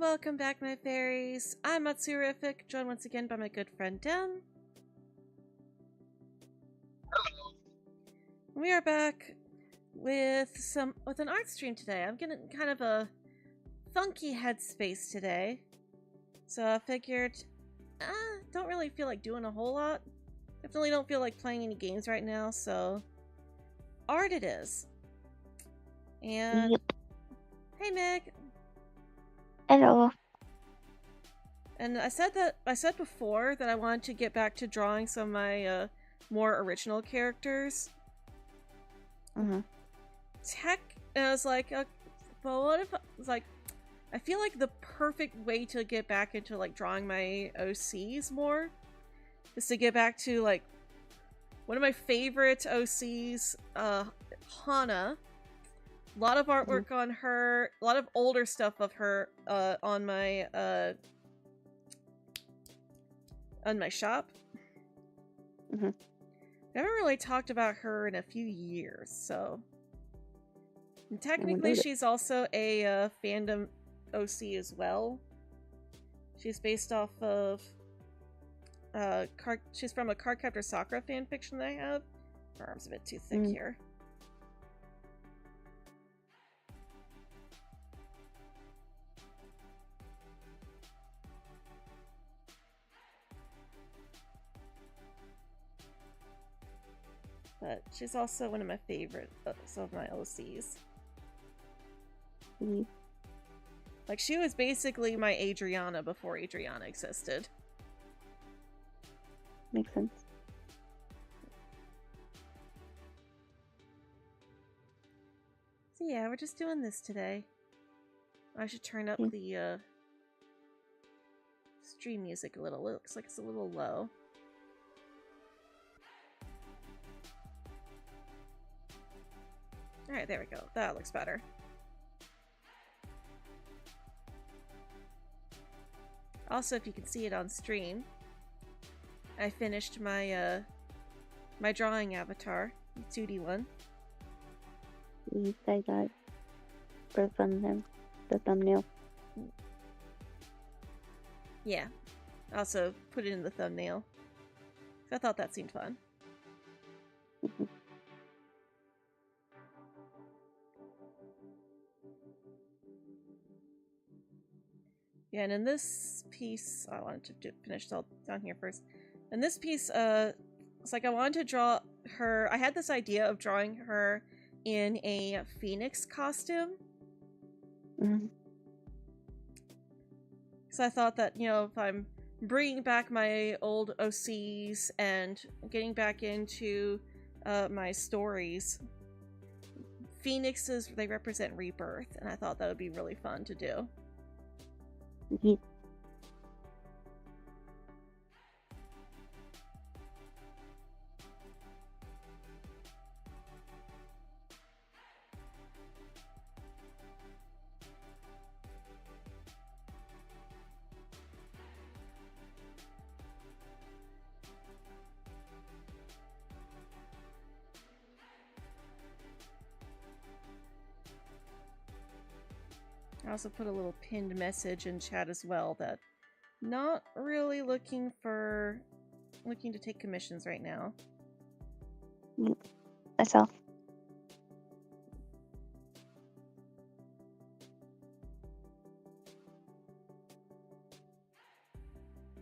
welcome back, my fairies. I'm Matsurific, joined once again by my good friend Dem. Hello. We are back with an art stream today. I'm getting kind of a funky headspace today, so I figured, don't really feel like doing a whole lot. Definitely don't feel like playing any games right now, so art it is. And Yep. hey, Meg. Hello. And I said before that I wanted to get back to drawing some of my more original characters. Mhm. And I was like, well, what if it's like, I feel like the perfect way to get back into like drawing my OCs more is to get back to like one of my favorite OCs, Hana. A lot of artwork on her, a lot of older stuff of her on my shop. Mhm. I haven't really talked about her in a few years, so. And technically, noted. she's also a fandom OC as well. She's based off of she's from a Cardcaptor Sakura fanfiction that I have. Her arm's a bit too thick here. But she's also one of my favorite of my OCs. Mhm. Like, she was basically my Adriana before Adriana existed. Makes sense. So yeah, we're just doing this today. I should turn up the stream music a little. It looks like it's a little low. Alright, there we go. That looks better. Also, if you can see it on stream, I finished my my drawing avatar, the 2D one. You say that for the thumbnail. Yeah. I also put it in the thumbnail. So I thought that seemed fun. Mhm. Yeah, and in this piece, I wanted to finish all down here first. In this piece, it's like I wanted to draw her. I had this idea of drawing her in a phoenix costume. Mhm. So I thought that, you know, if I'm bringing back my old OCs and getting back into my stories, phoenixes, they represent rebirth, and I thought that would be really fun to do. Yeah. I also put a little pinned message in chat as well that not really looking to take commissions right now. I saw.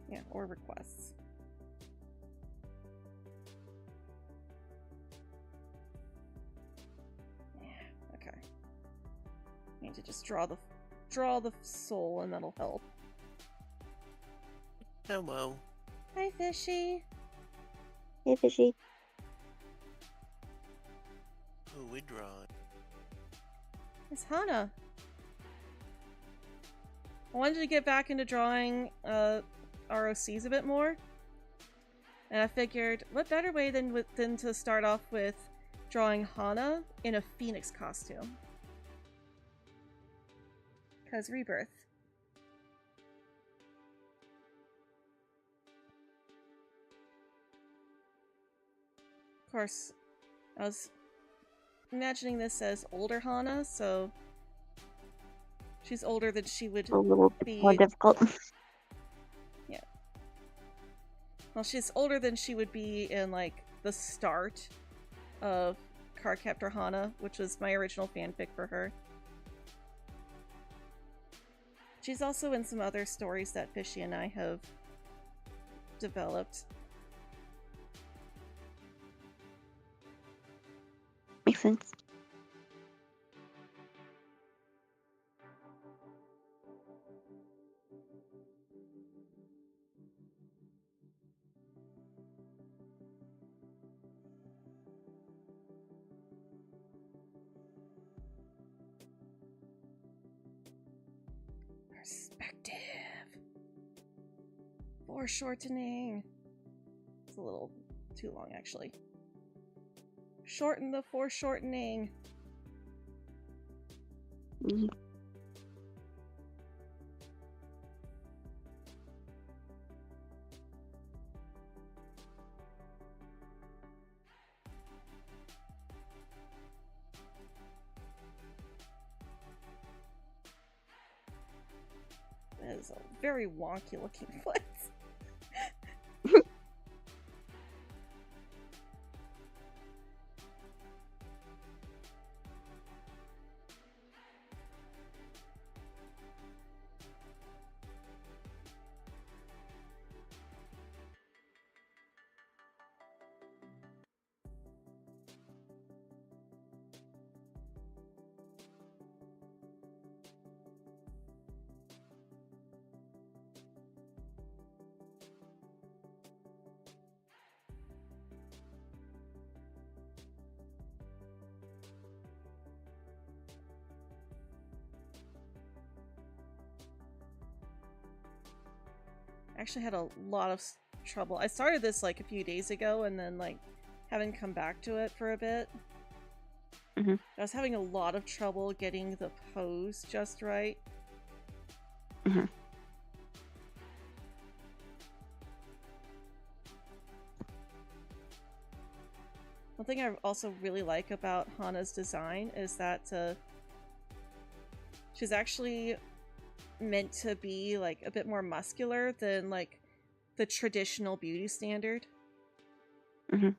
Yeah, or requests. Yeah, okay. Need to just draw the soul, and that'll help. Hello. Hi, Fishy. Hey, Fishy. Who we drawing? It's Hana. I wanted to get back into drawing ROCs a bit more. And I figured, what better way than to start off with drawing Hana in a phoenix costume. Because rebirth. Of course, I was imagining this as older Hana, so She's older than she would A little bit be. more difficult. Yeah. Well, she's older than she would be in, like, the start of Cardcaptor Hana, which was my original fanfic for her. She's also in some other stories that Fishy and I have developed. Makes sense. Perspective. Foreshortening. It's a little too long, actually. Shorten the foreshortening. Mhm. That is a very wonky looking foot. Actually had a lot of trouble. I started this like a few days ago and then like haven't come back to it for a bit. Mhm. I was having a lot of trouble getting the pose just right. Mhm. One thing I also really like about Hana's design is that she's actually meant to be like a bit more muscular than like the traditional beauty standard. Mhm.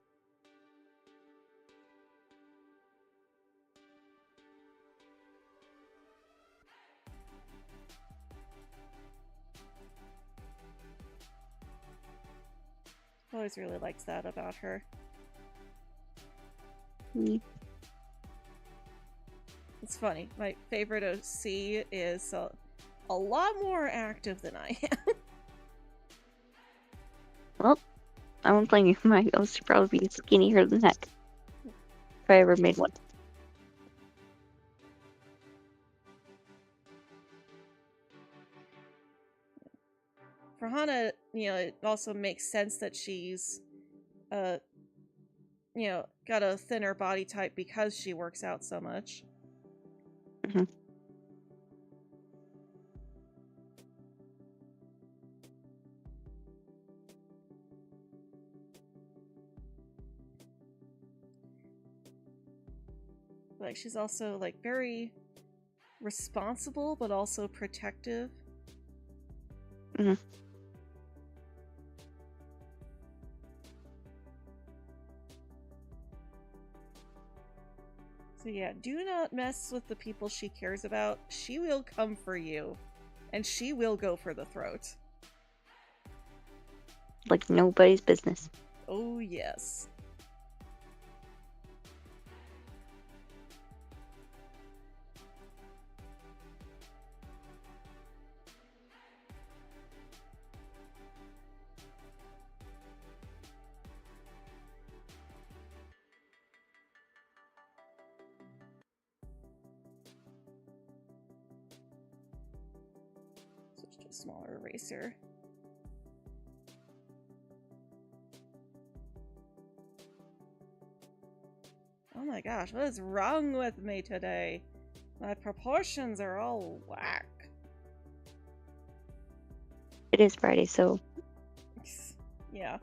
Always really liked that about her. Mhm. It's funny. My favorite OC is a lot more active than I am. Well, I won't blame you. My ghost would probably be skinnier than that. If I ever made one. For Hana, it also makes sense that she's, got a thinner body type because she works out so much. Mhm. Like, she's also, like, very responsible, but also protective. Mhm. So yeah, do not mess with the people she cares about. She will come for you. And she will go for the throat. Like nobody's business. Oh, yes. Switch to a smaller eraser. Oh my gosh, what is wrong with me today? My proportions are all whack. It is Friday, so Yeah.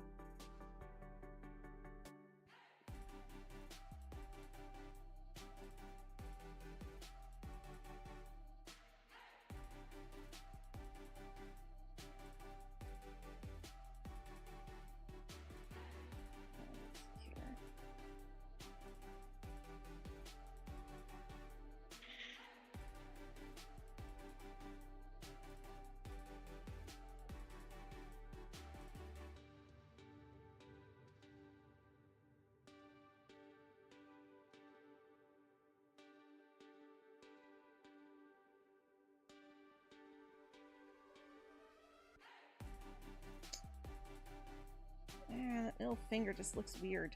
Here. That little finger just looks weird.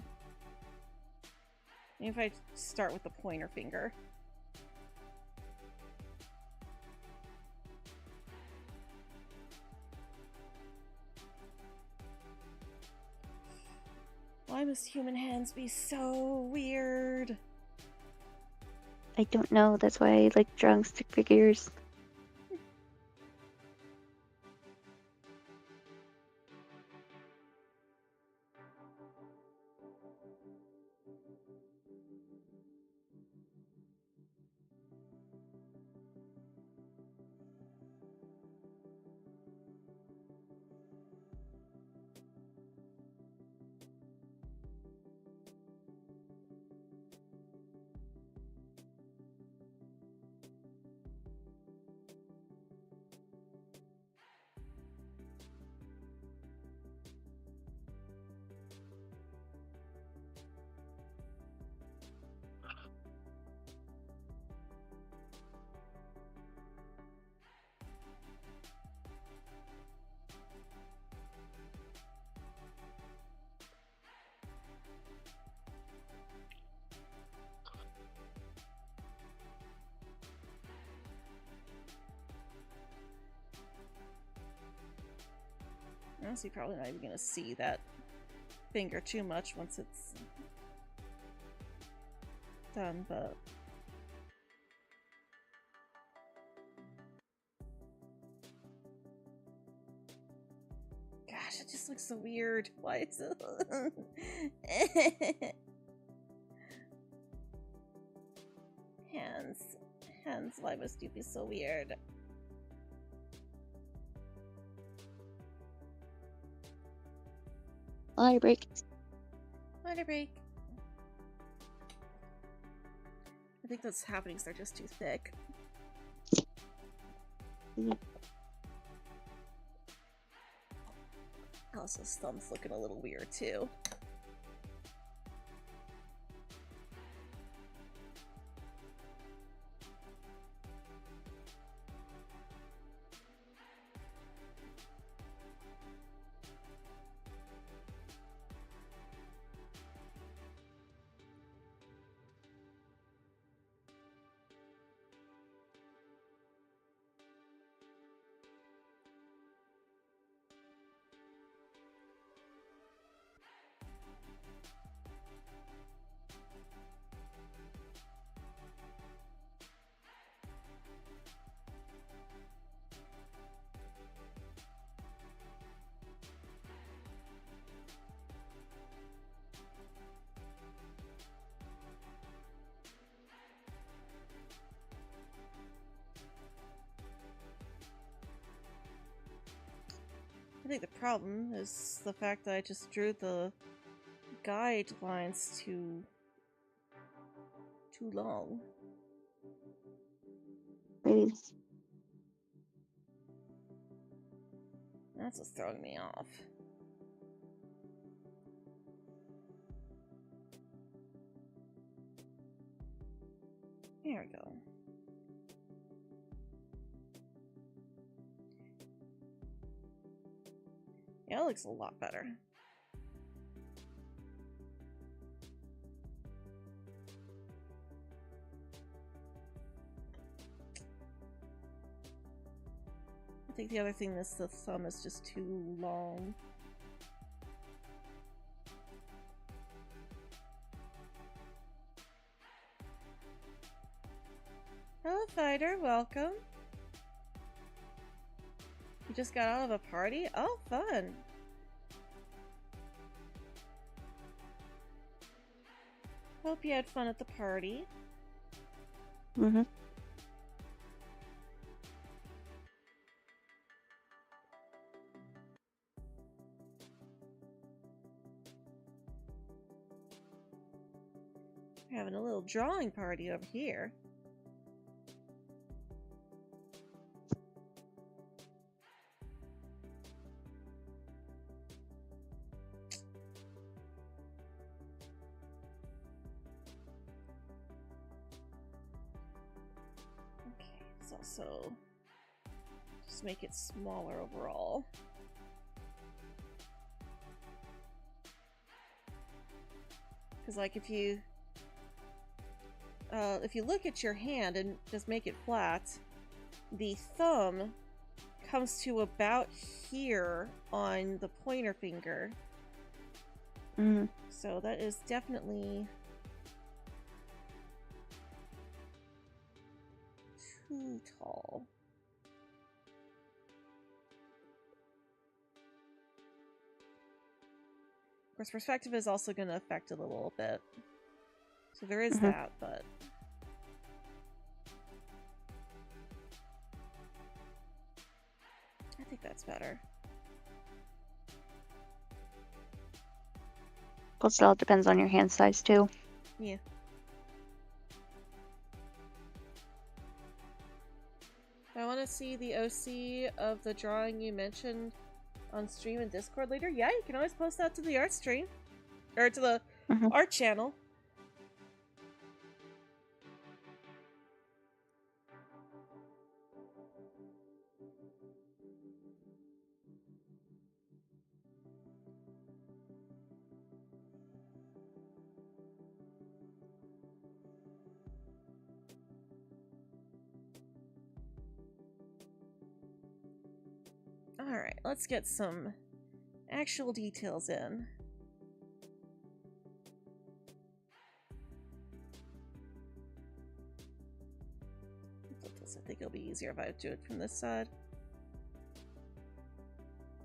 Maybe if I start with the pointer finger. Why must human hands be so weird? I don't know. That's why I like drawing stick figures. Honestly, probably not even gonna see that finger too much once it's done, but gosh, it just looks so weird. Why is it? Hands, why must you be so weird? Water break. Water break. I think that's happening because they're just too thick. Also, his thumb's looking a little weird too. I think the problem is the fact that I just drew the guidelines too long. Maybe. That's what's throwing me off. There we go. Yeah, that looks a lot better. I think the other thing is the thumb is just too long. Hello, Fighter. Welcome. You just got out of a party? Oh, fun. Hope you had fun at the party. Mm-hmm. We're having a little drawing party over here. Okay, let's also just make it smaller overall. Because like if you look at your hand and just make it flat, the thumb comes to about here on the pointer finger. Mm. So that is definitely too tall. Of course, perspective is also going to affect it a little bit. So there is that, but... I think that's better. Plus, it all depends on your hand size, too. Yeah. I want to see the OC of the drawing you mentioned on stream and Discord later. Yeah, you can always post that to the art stream. Or to the art channel. Alright, let's get some actual details in. I think it'll be easier if I do it from this side.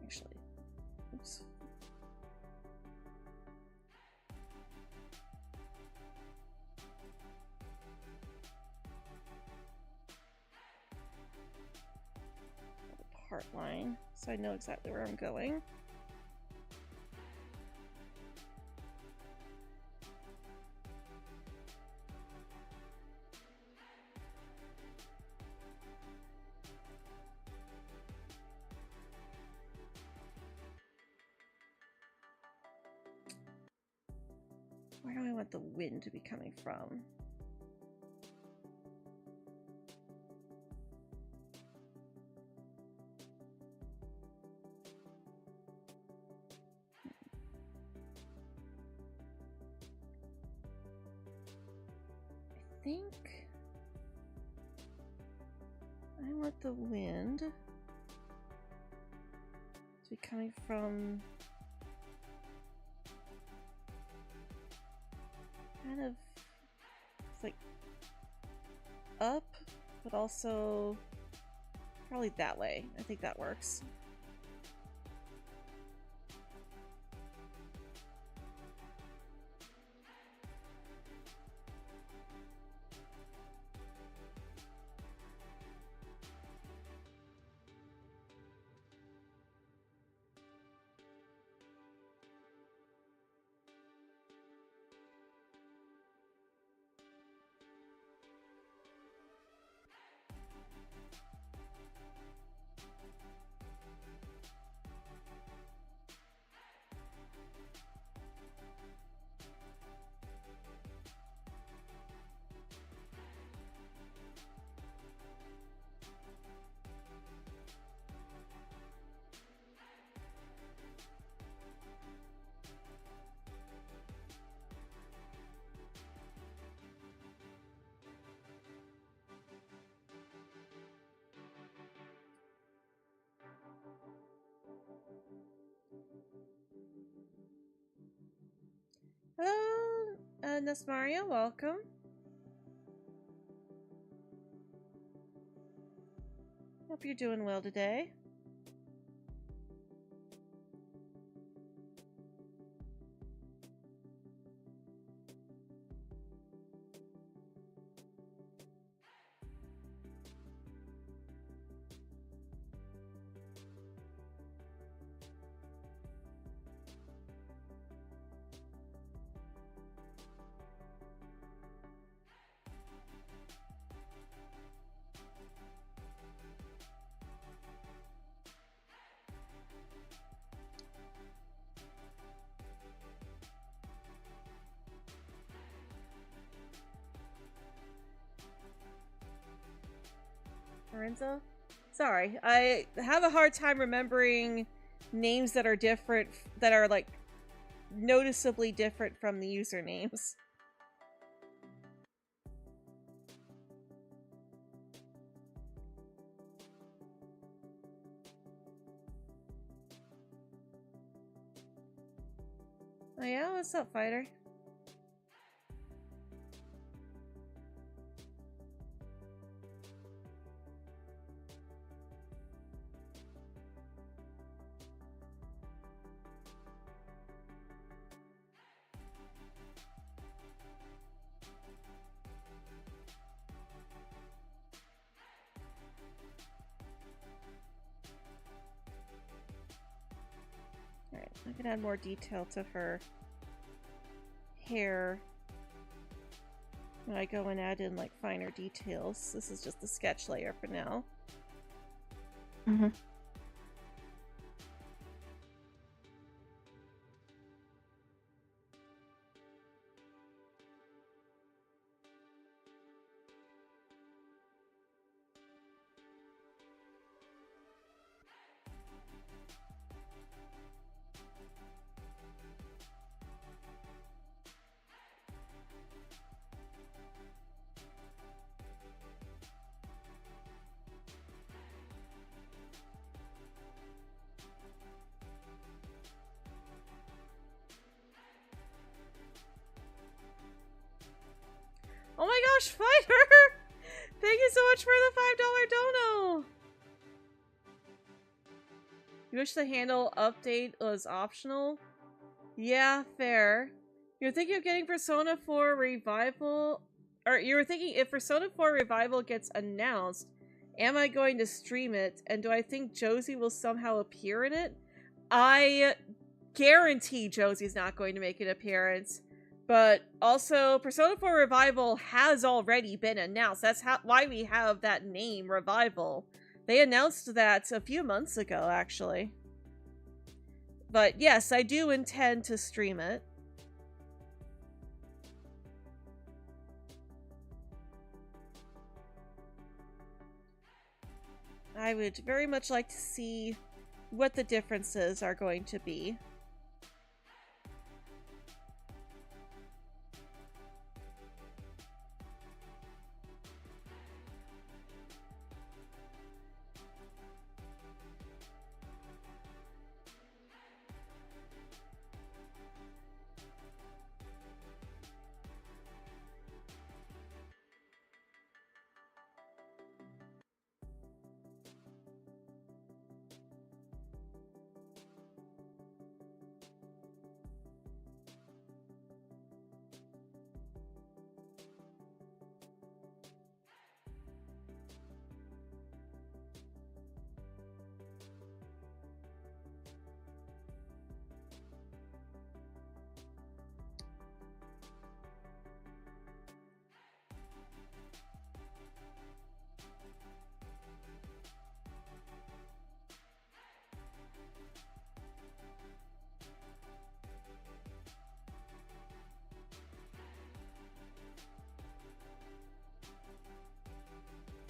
Actually, oops. Part line, so I know exactly where I'm going. Where do I want the wind to be coming from? I think I want the wind to be coming from kind of, it's like up, but also probably that way. I think that works. Hello, Nesmaria, welcome. Hope you're doing well today. Lorenzo? Sorry, I have a hard time remembering names that are different, that are like noticeably different from the usernames. Oh yeah, what's up, fighter? Alright, I can add more detail to her hair when I go and add in like finer details. This is just the sketch layer for now. Mm-hmm. Oh my gosh, fighter! Thank you so much for the $5 dono! You wish the handle update was optional? Yeah, fair. You're thinking of getting Persona 4 Revival? Or you were thinking, if Persona 4 Revival gets announced, am I going to stream it? And do I think Josie will somehow appear in it? I guarantee Josie's not going to make an appearance. But also, Persona 4 Revival has already been announced. That's why we have that name, Revival. They announced that a few months ago, actually. But yes, I do intend to stream it. I would very much like to see what the differences are going to be.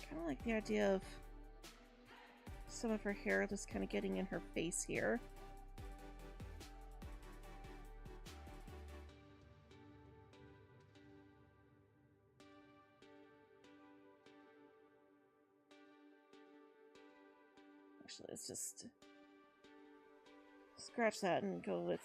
I kind of like the idea of some of her hair just kind of getting in her face here. Actually, let's just scratch that and go with...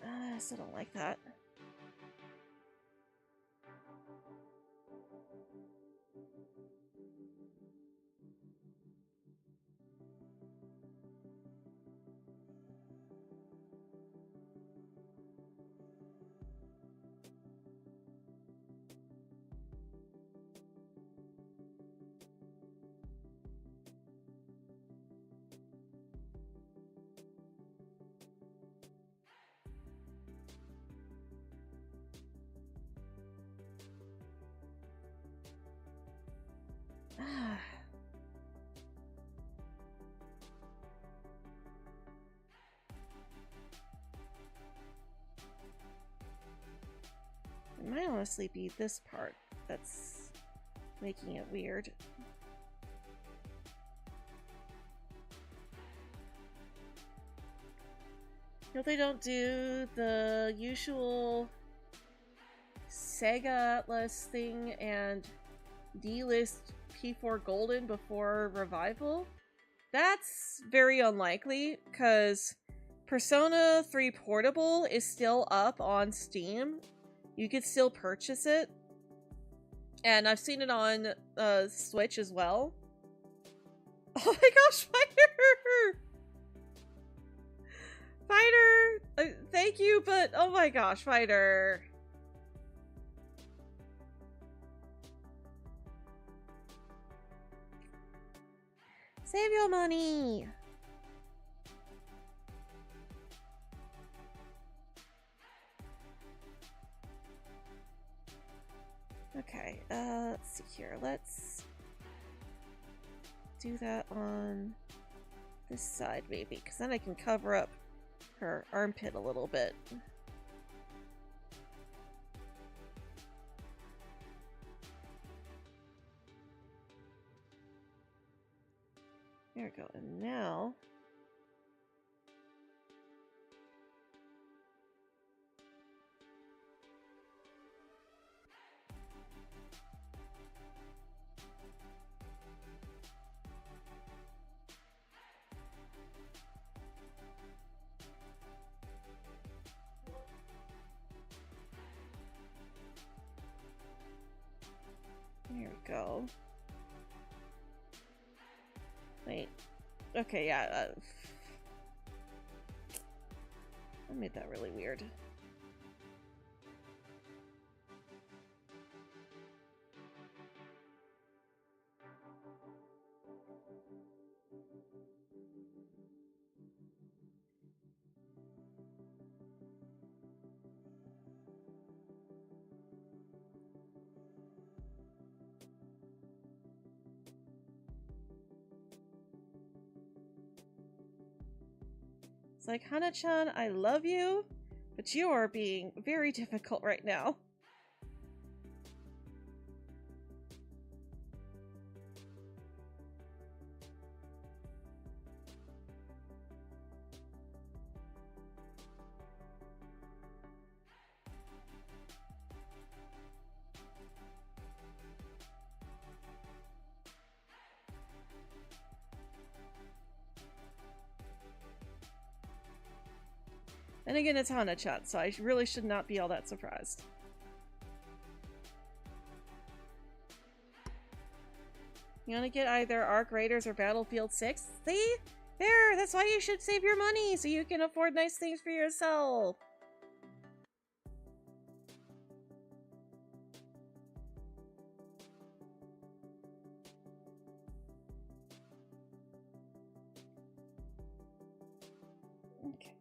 I still don't like that. It might honestly be this part that's making it weird. No, they don't do the usual Sega Atlas thing and delist P4 Golden before Revival. That's very unlikely, because Persona 3 Portable is still up on Steam. You could still purchase it. And I've seen it on Switch as well. Oh my gosh, Fighter! Fighter! Thank you, but oh my gosh, Fighter. Save your money! Okay, let's see here. Let's do that on this side, maybe, because then I can cover up her armpit a little bit. There we go, and now... There we go. Wait. Okay, yeah. I made that really weird. It's like, Hana-chan, I love you, but you are being very difficult right now. And again, it's Hana-chan, so I really should not be all that surprised. You want to get either Arc Raiders or Battlefield 6? See? There! That's why you should save your money, so you can afford nice things for yourself! Okay.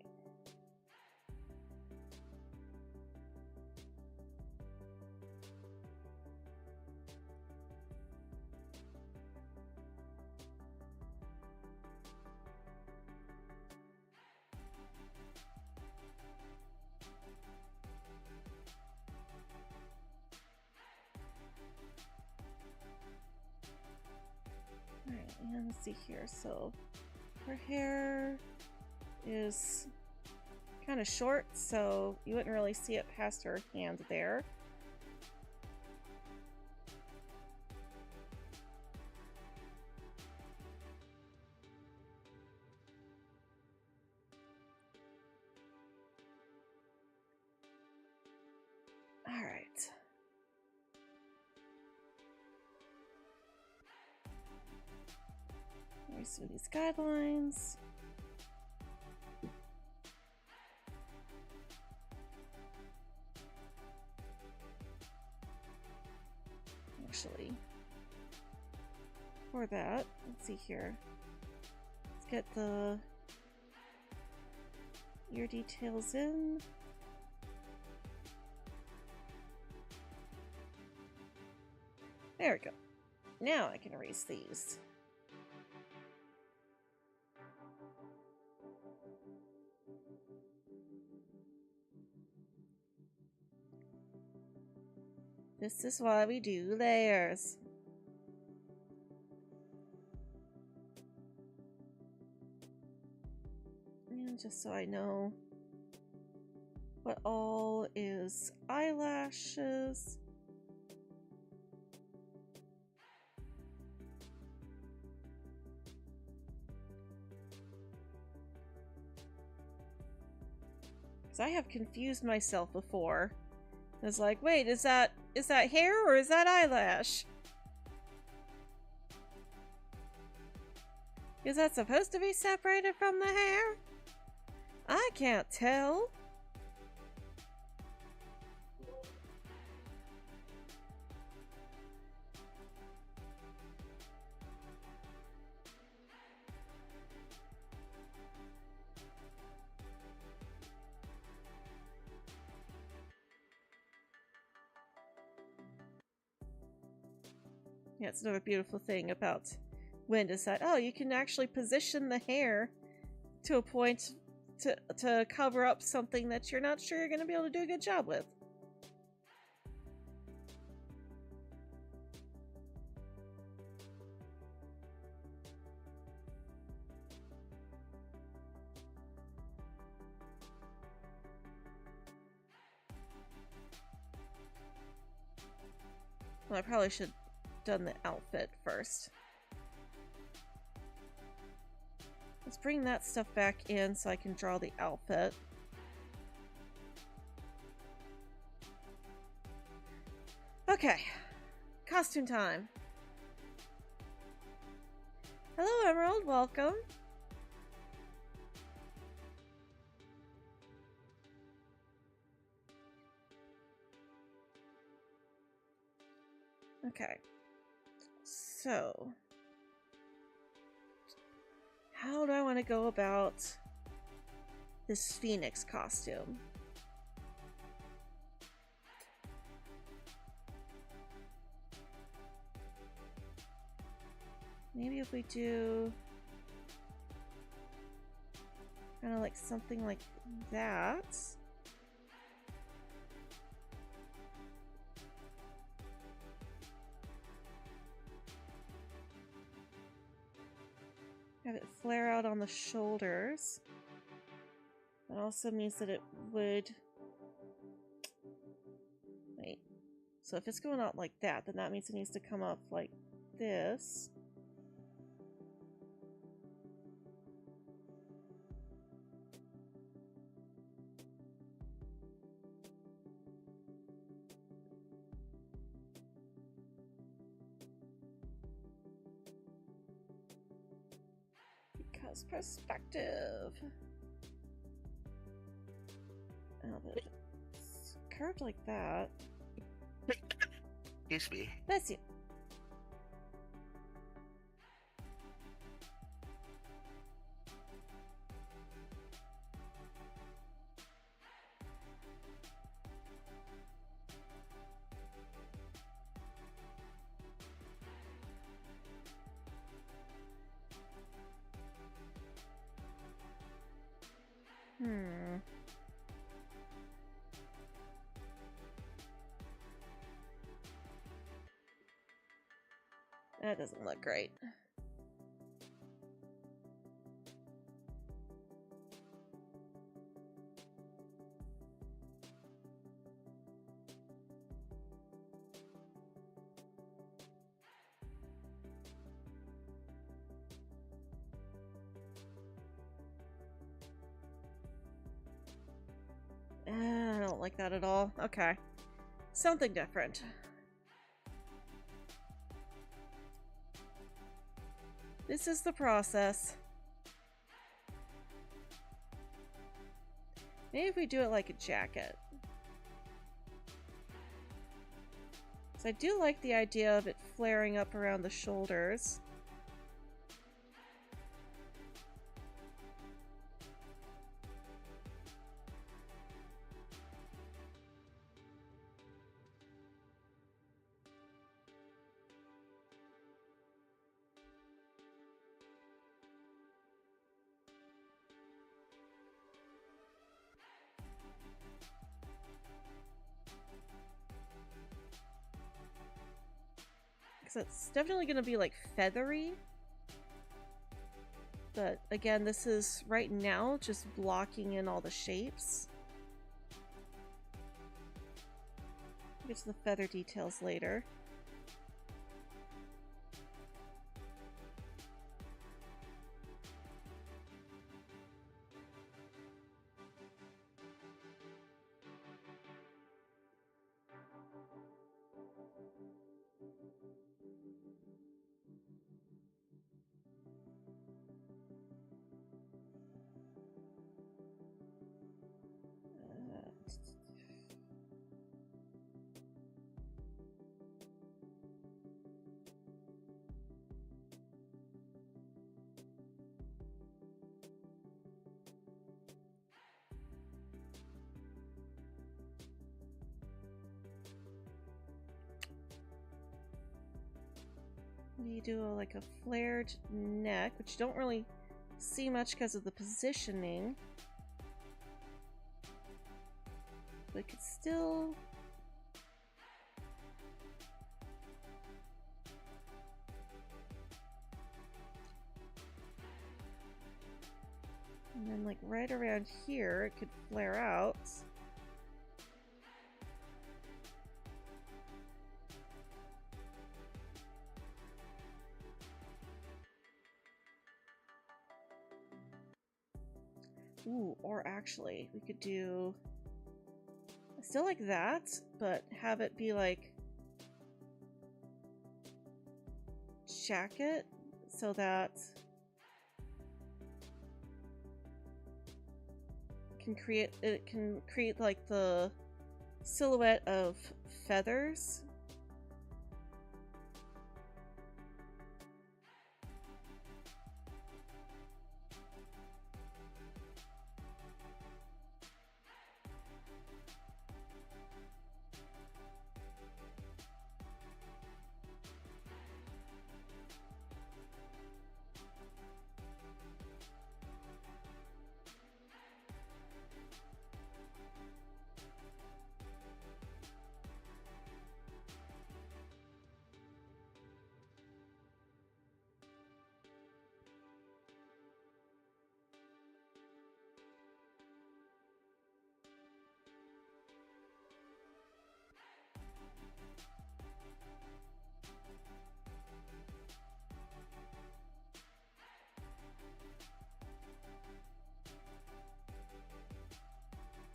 Alright, and let's see here. So, her hair is kind of short, so you wouldn't really see it past her hand there. Alright. Here's these guidelines. Actually, for that, let's see here. Let's get the ear details in. There we go. now I can erase these. This is why we do layers. And just so I know what all is eyelashes. Because I have confused myself before. I was like, wait, is that hair or is that eyelash? Is that supposed to be separated from the hair? I can't tell. Yeah, it's another beautiful thing about Wind is that, oh, you can actually position the hair to a point to cover up something that you're not sure you're going to be able to do a good job with. Well, I probably should have done the outfit first. Let's bring that stuff back in so I can draw the outfit. Okay, costume time. Hello, Emerald, welcome. Okay, so how do I want to go about this Phoenix costume? Maybe if we do kind of like something like that. Have it flare out on the shoulders. That also means that it would... Wait. So if it's going out like that, then that means it needs to come up like this. Because perspective. Oh, but it's curved like that. Excuse me. Bless you. That doesn't look great. I don't like that at all. Okay. Something different. This is the process. Maybe if we do it like a jacket. So I do like the idea of it flaring up around the shoulders. Because it's definitely going to be like feathery. But again, this is right now just blocking in all the shapes. We'll get to the feather details later. We do like a flared neck, which you don't really see much because of the positioning. But it could still... And then like right around here, it could flare out. Ooh, or actually, we could do still like that, but have it be like jacket so that it can create like the silhouette of feathers.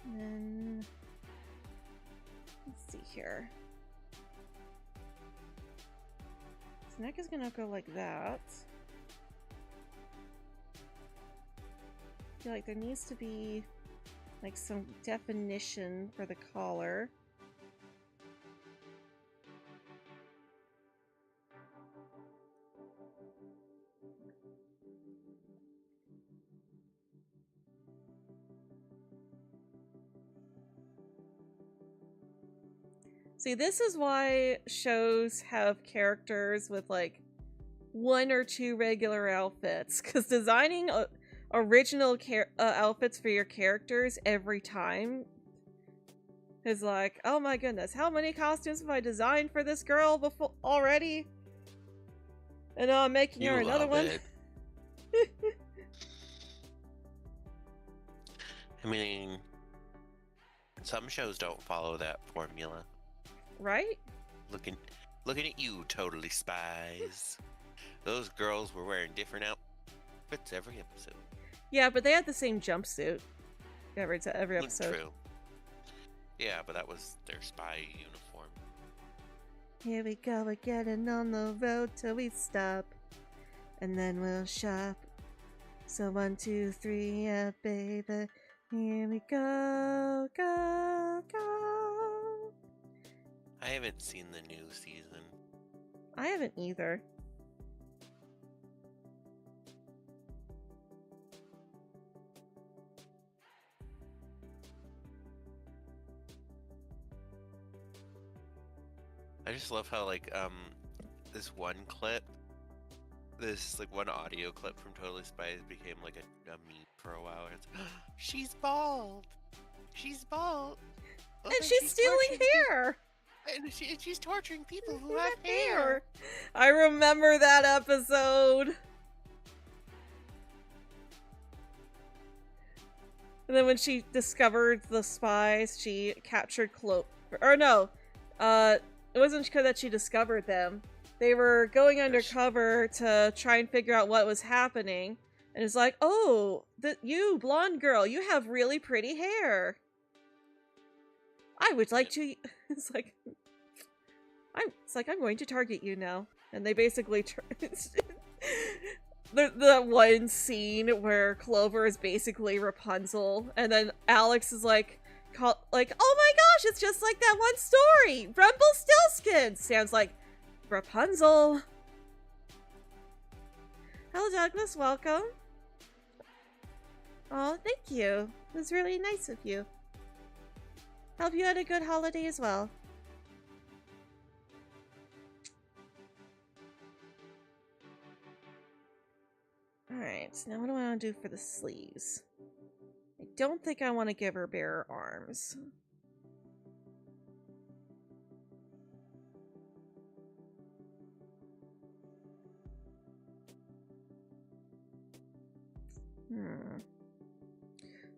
And then, let's see here. His neck is gonna go like that. I feel like there needs to be like some definition for the collar. See, this is why shows have characters with like one or two regular outfits, because designing original outfits for your characters every time is like, oh my goodness, how many costumes have I designed for this girl before already? And now I'm making her another one. I mean, some shows don't follow that formula. Right? Looking at you, Totally Spies. Those girls were wearing different outfits every episode. Yeah, but they had the same jumpsuit every episode. True. Yeah, but that was their spy uniform. Here we go again on the road till we stop. And then we'll shop. So 1, 2, 3, yeah, baby. Here we go, go, go. I haven't seen the new season. I haven't either. I just love how like this one clip, this like one audio clip from Totally Spies became like a meme for a while. It's she's bald. She's bald. And she's stealing hair. And she's torturing people who have hair. I remember that episode. And then when she discovered the spies, she captured Clover. Or no, it wasn't because that she discovered them. They were going undercover to try and figure out what was happening. And it's like, oh, you blonde girl, you have really pretty hair. I would like to. It's like, I'm going to target you now. And they basically the one scene where Clover is basically Rapunzel, and then Alex is like, oh my gosh, it's just like that one story, Rumpelstiltskin. Sam's like, Rapunzel. Hello, Douglas. Welcome. Oh, thank you. It was really nice of you. Hope you had a good holiday as well. Alright, so now what do I want to do for the sleeves? I don't think I want to give her bare arms.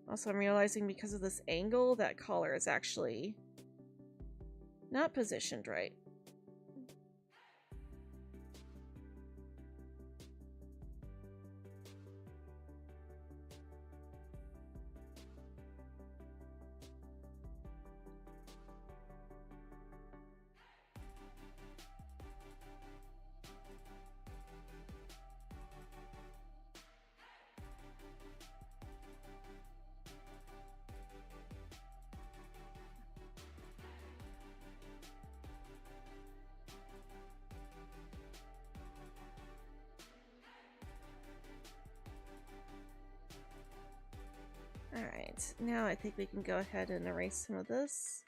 Also, I'm realizing because of this angle, that collar is actually not positioned right. Alright, now I think we can go ahead and erase some of this.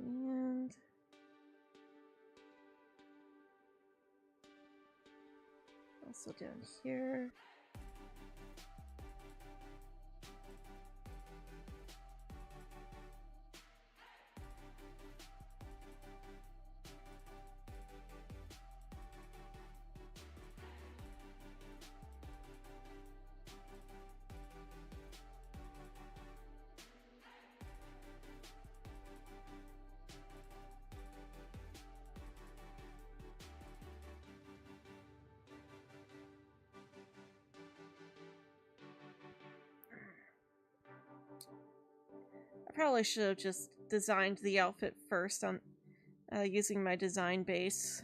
And also down here. I probably should have just designed the outfit first on using my design base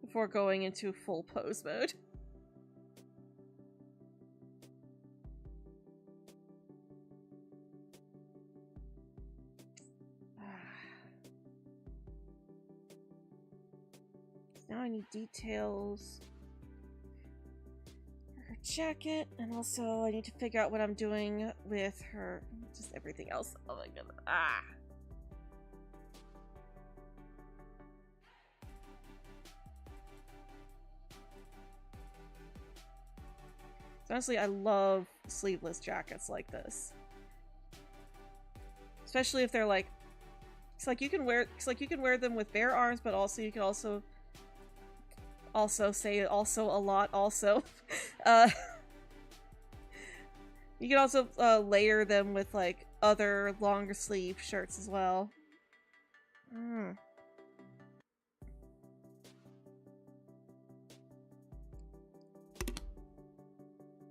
before going into full pose mode. Now I need details. Her jacket, and also I need to figure out what I'm doing with her, just everything else. Oh my goodness. So honestly, I love sleeveless jackets like this. Especially if they're like, it's like you can wear them with bare arms, but also you can also say also a lot also. You can also layer them with like other longer sleeve shirts as well.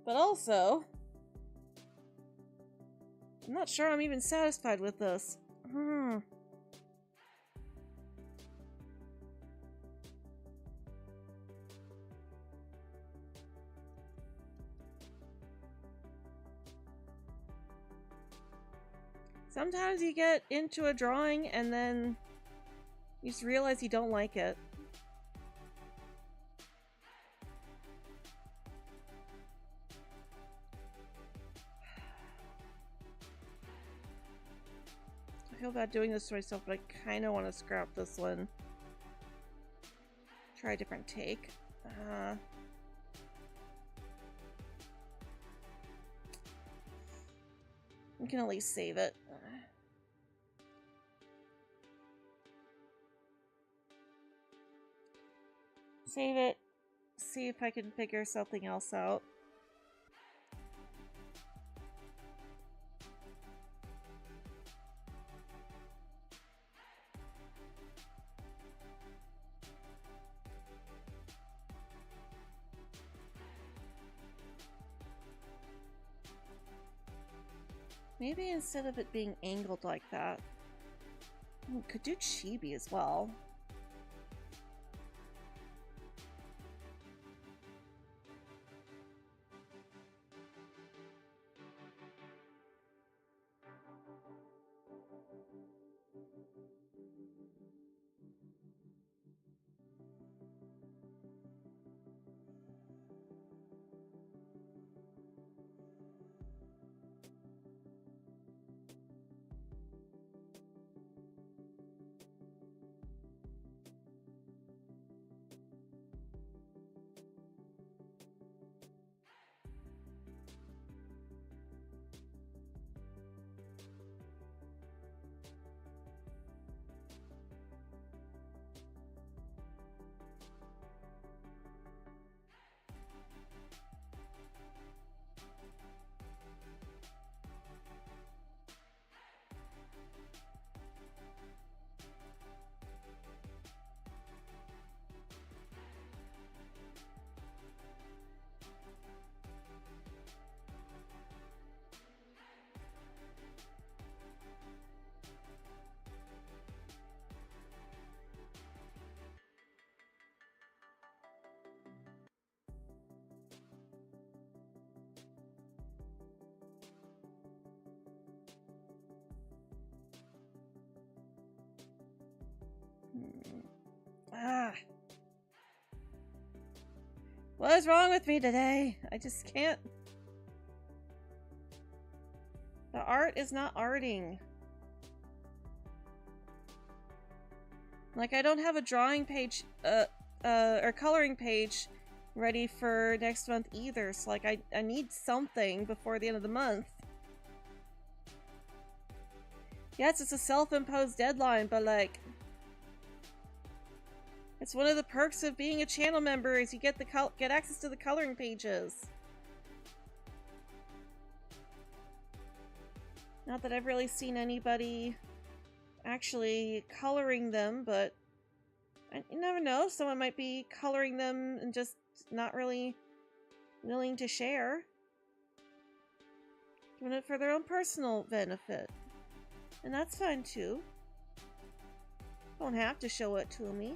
But also, I'm not sure I'm even satisfied with this. Sometimes you get into a drawing and then you just realize you don't like it. I feel bad doing this to myself, but I kind of want to scrap this one. Try a different take. I can at least save it. Save it. See if I can figure something else out. Maybe instead of it being angled like that, could do chibi as well. What is wrong with me today? I just can't. The art is not arting. Like, I don't have a drawing page, or coloring page ready for next month either. So, like, I need something before the end of the month. Yes, it's a self-imposed deadline, but, like, it's one of the perks of being a channel member is you get get access to the coloring pages. Not that I've really seen anybody actually coloring them, but you never know. Someone might be coloring them and just not really willing to share. Doing it for their own personal benefit. And that's fine too. Don't have to show it to me.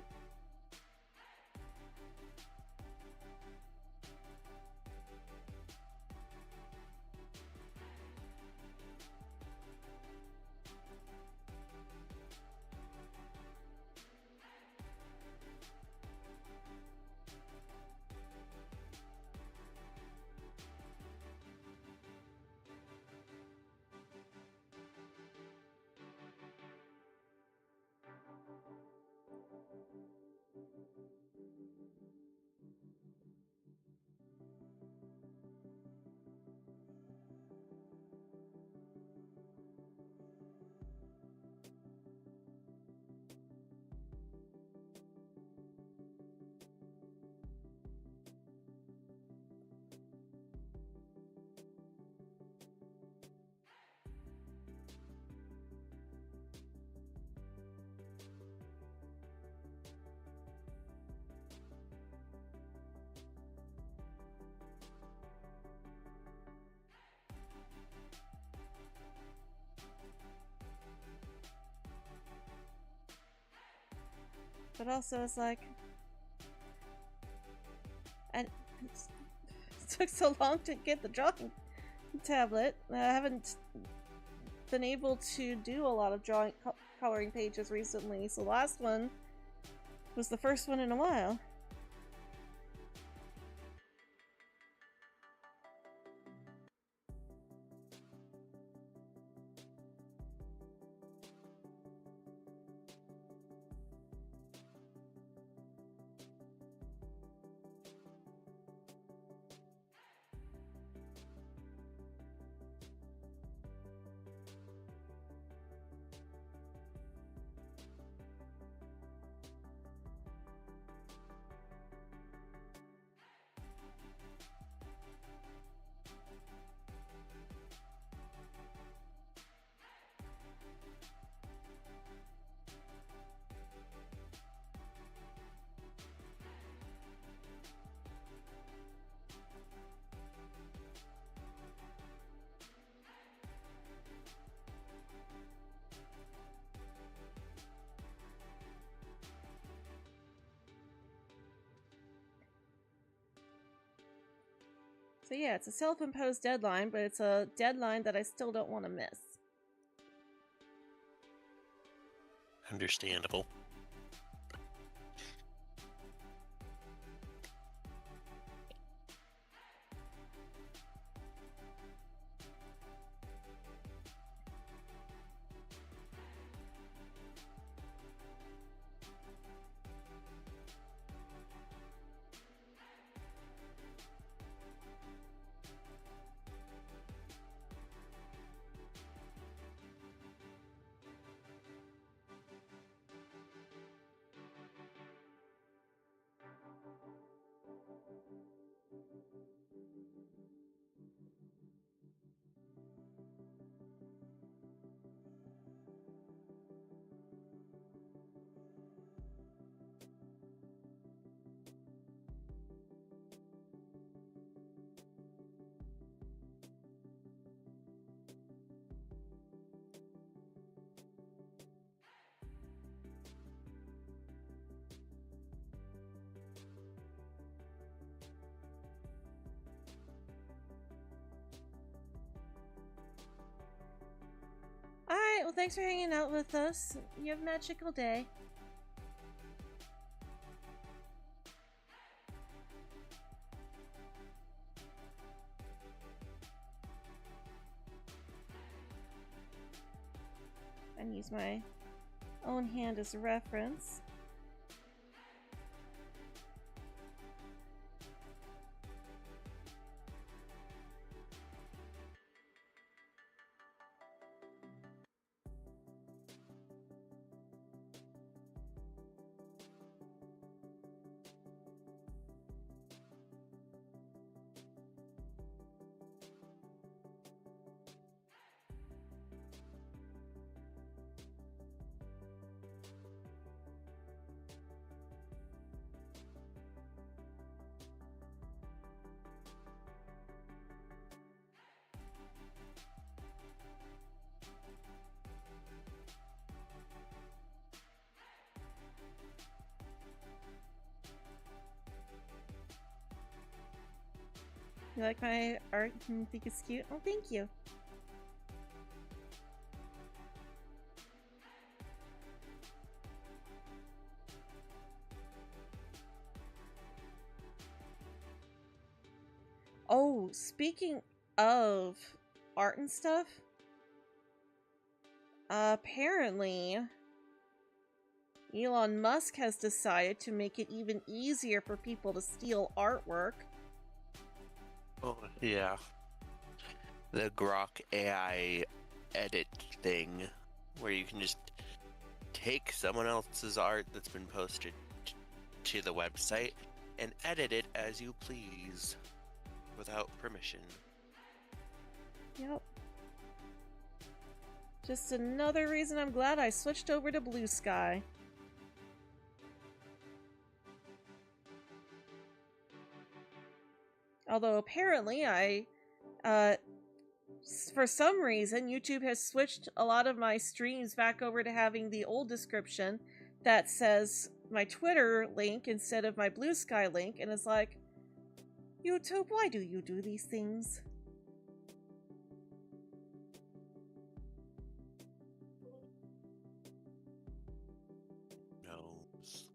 But also, it's like, and it took so long to get the drawing tablet. I haven't been able to do a lot of coloring pages recently, so the last one was the first one in a while. So yeah, it's a self-imposed deadline, but it's a deadline that I still don't want to miss. Understandable. Alright, well thanks for hanging out with us. You have a magical day. And use my own hand as a reference. You like my art and think it's cute? Oh, thank you. Oh, speaking of art and stuff, apparently Elon Musk has decided to make it even easier for people to steal artwork. Oh, yeah. The Grok AI edit thing, where you can just take someone else's art that's been posted to the website and edit it as you please without permission. Yep. Just another reason I'm glad I switched over to Blue Sky. Although apparently for some reason, YouTube has switched a lot of my streams back over to having the old description that says my Twitter link instead of my Blue Sky link, and it's like, YouTube, why do you do these things? Knows.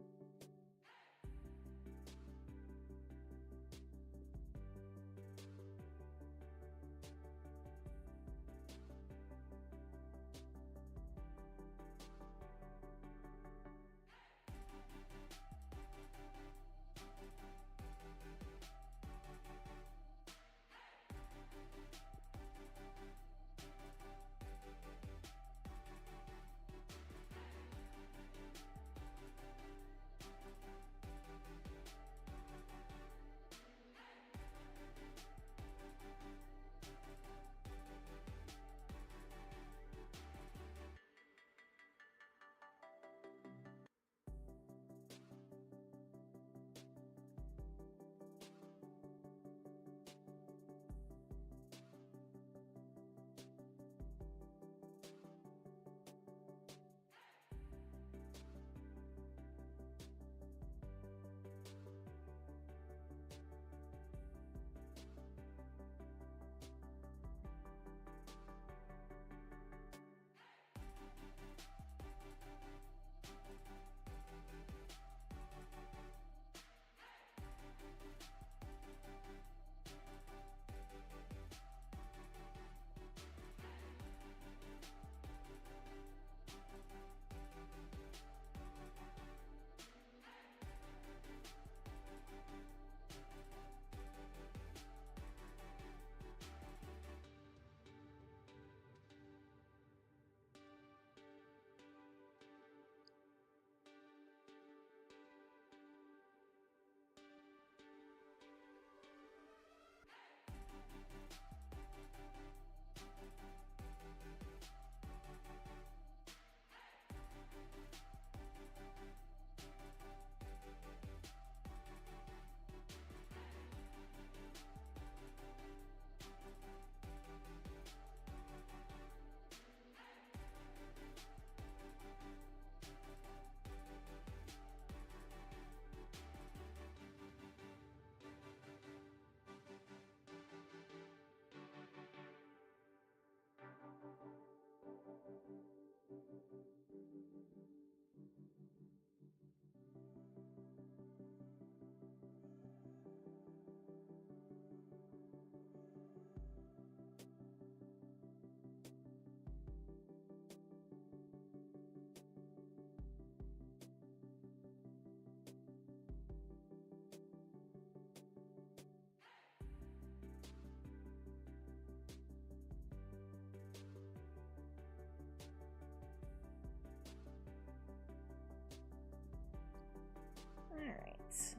Alright.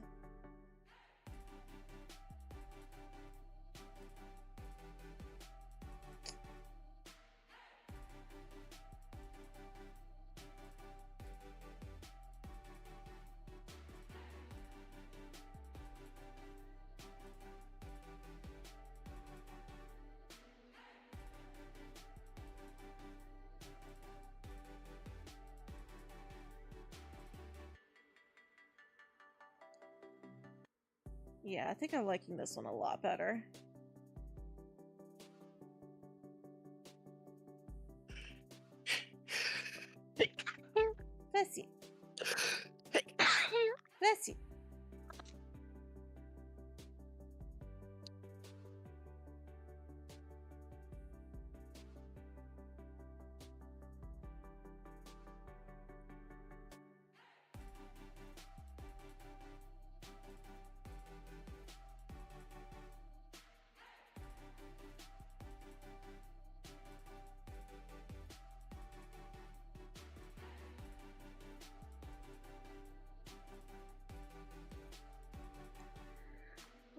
Yeah, I think I'm liking this one a lot better. Bless you. Bless you.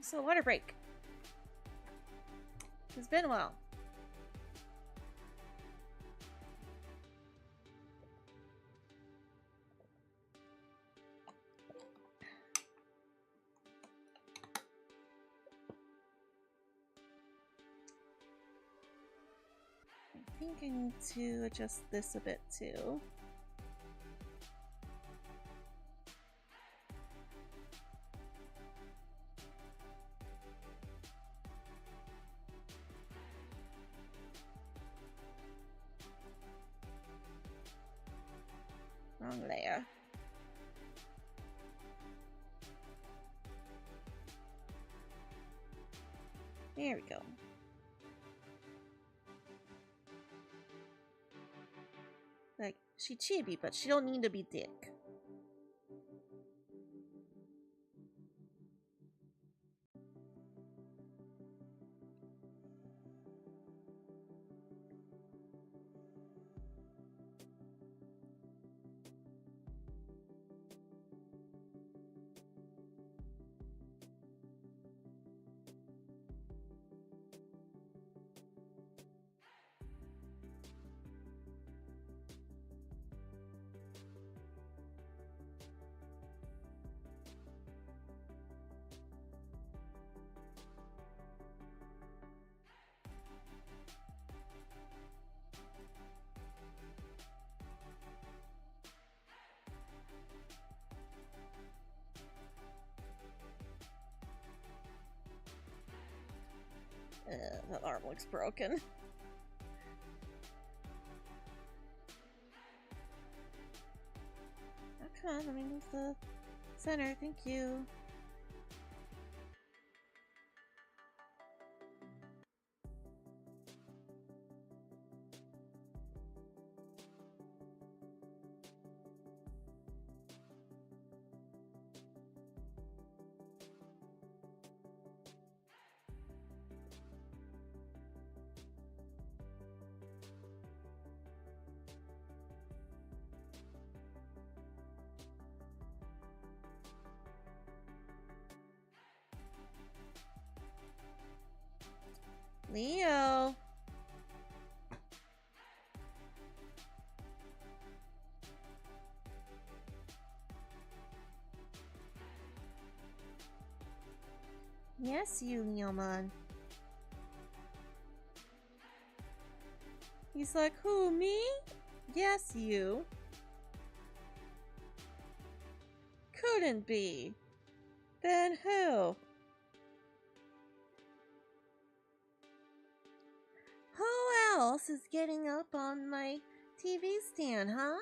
So, water break. It's been a while. I think I need to adjust this a bit too. Wrong layer. There we go. Like, she chibi, but she don't need to be thick. That arm looks broken. Oh, come on, let me move the center, thank you. Leo. Yes, you, Leomon. He's like, who, me? Yes, you. Couldn't be. Then who? Who else is getting up on my TV stand, huh?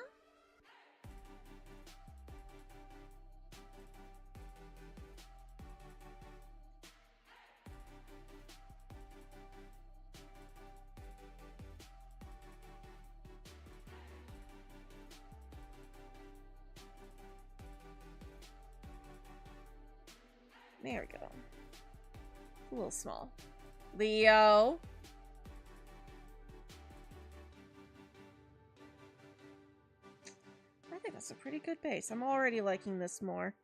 There we go. A little small. Leo. I think that's a pretty good base. I'm already liking this more.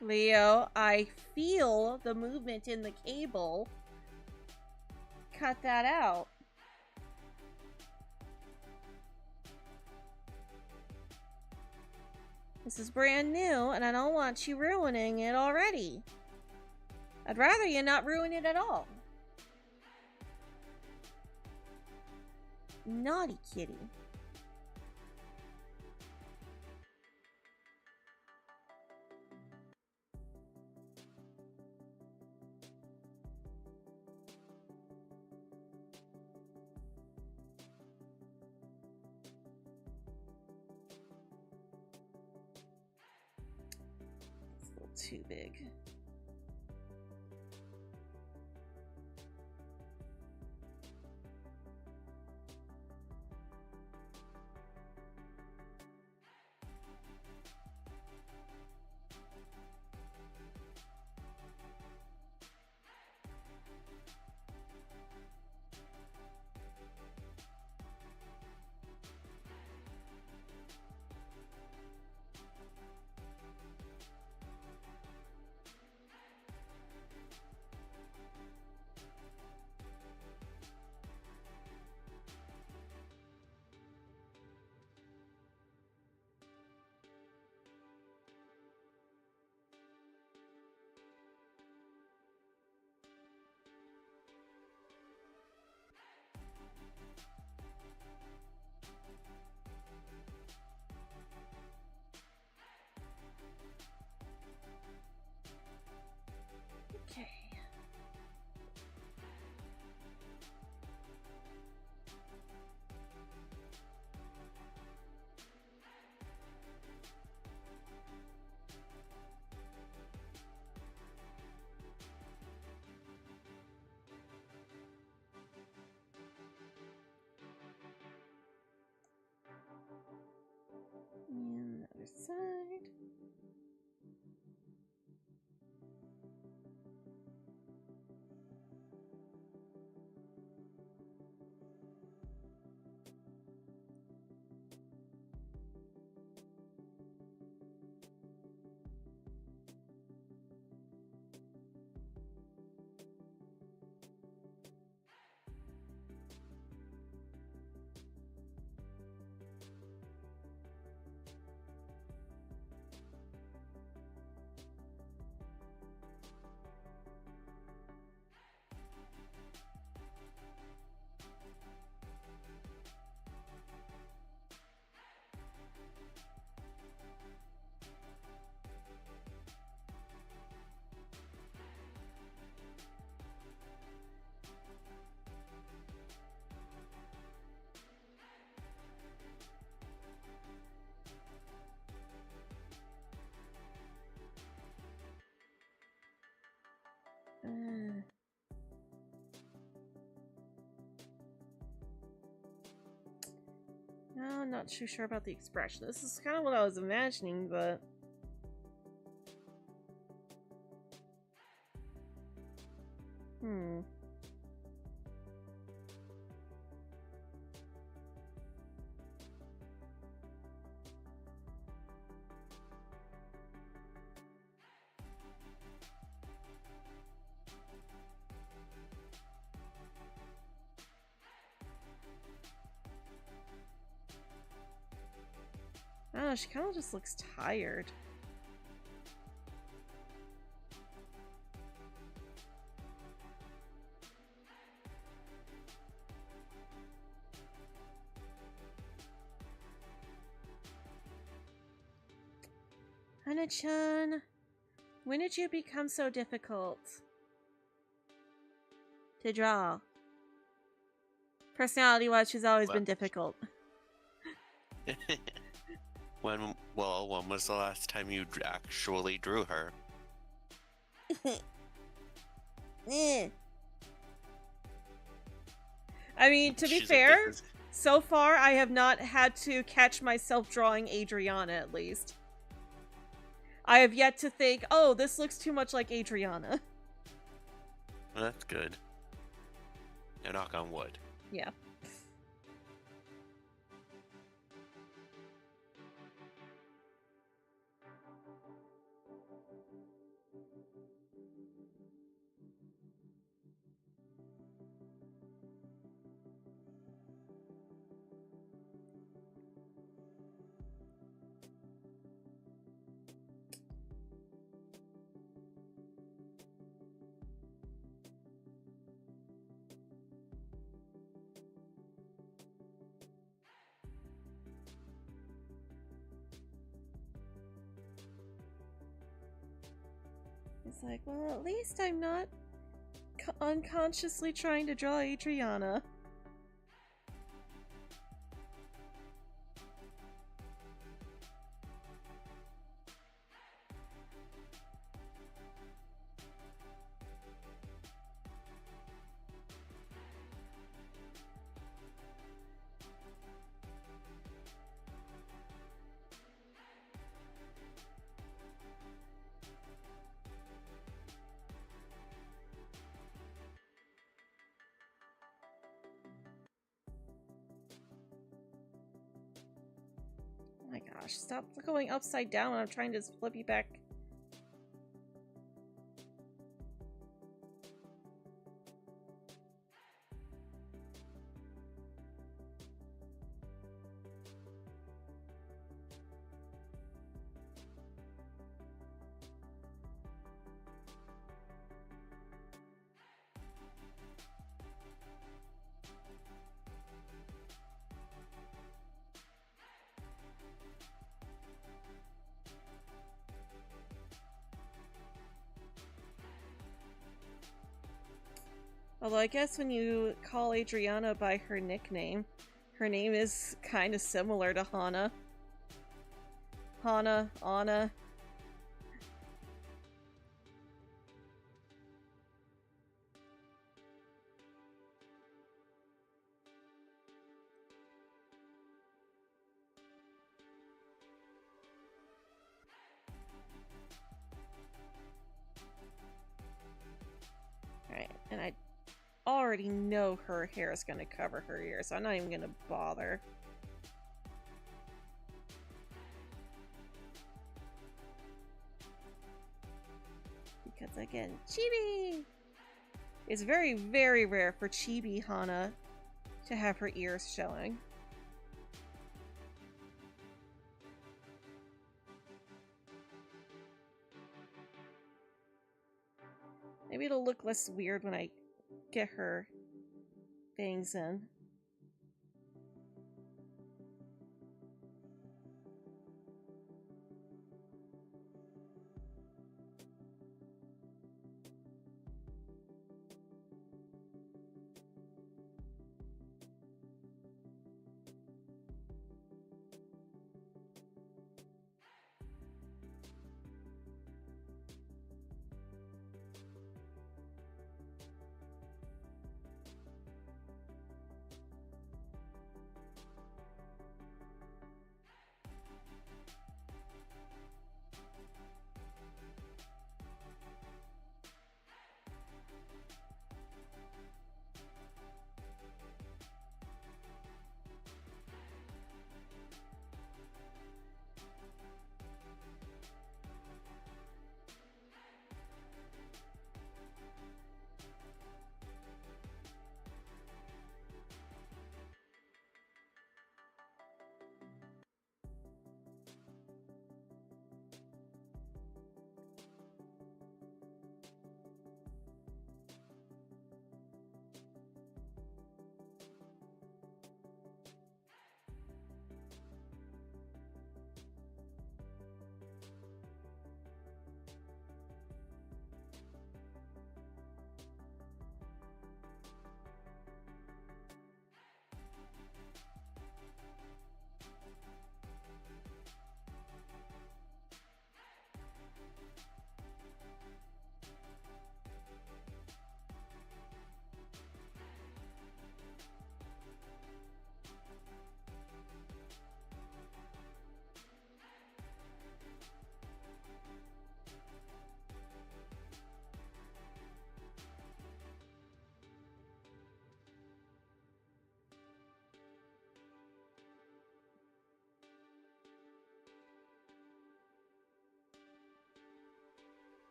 Leo, I feel the movement in the cable. Cut that out. This is brand new, and I don't want you ruining it already. I'd rather you not ruin it at all. Naughty kitty. Too big. Okay. And the other side. No, I'm not too sure about the expression. This is kind of what I was imagining, but... I don't know, she kind of just looks tired. Hana-chan, when did you become so difficult to draw? Personality-wise, she's always been difficult. When was the last time you actually drew her? I mean, to be fair, so far I have not had to catch myself drawing Adriana, at least. I have yet to think, oh, this looks too much like Adriana. Well, that's good. And knock on wood. Yeah. It's like, well, at least I'm not unconsciously trying to draw Adriana. Oh my gosh, stop going upside down when I'm trying to flip you back. Although I guess when you call Adriana by her nickname, her name is kind of similar to Hana. Hana, Anna. Alright, and I already know her hair is going to cover her ears, so I'm not even going to bother. Because again, Chibi! It's very, very rare for Chibi Hana to have her ears showing. Maybe it'll look less weird when I get her bangs in.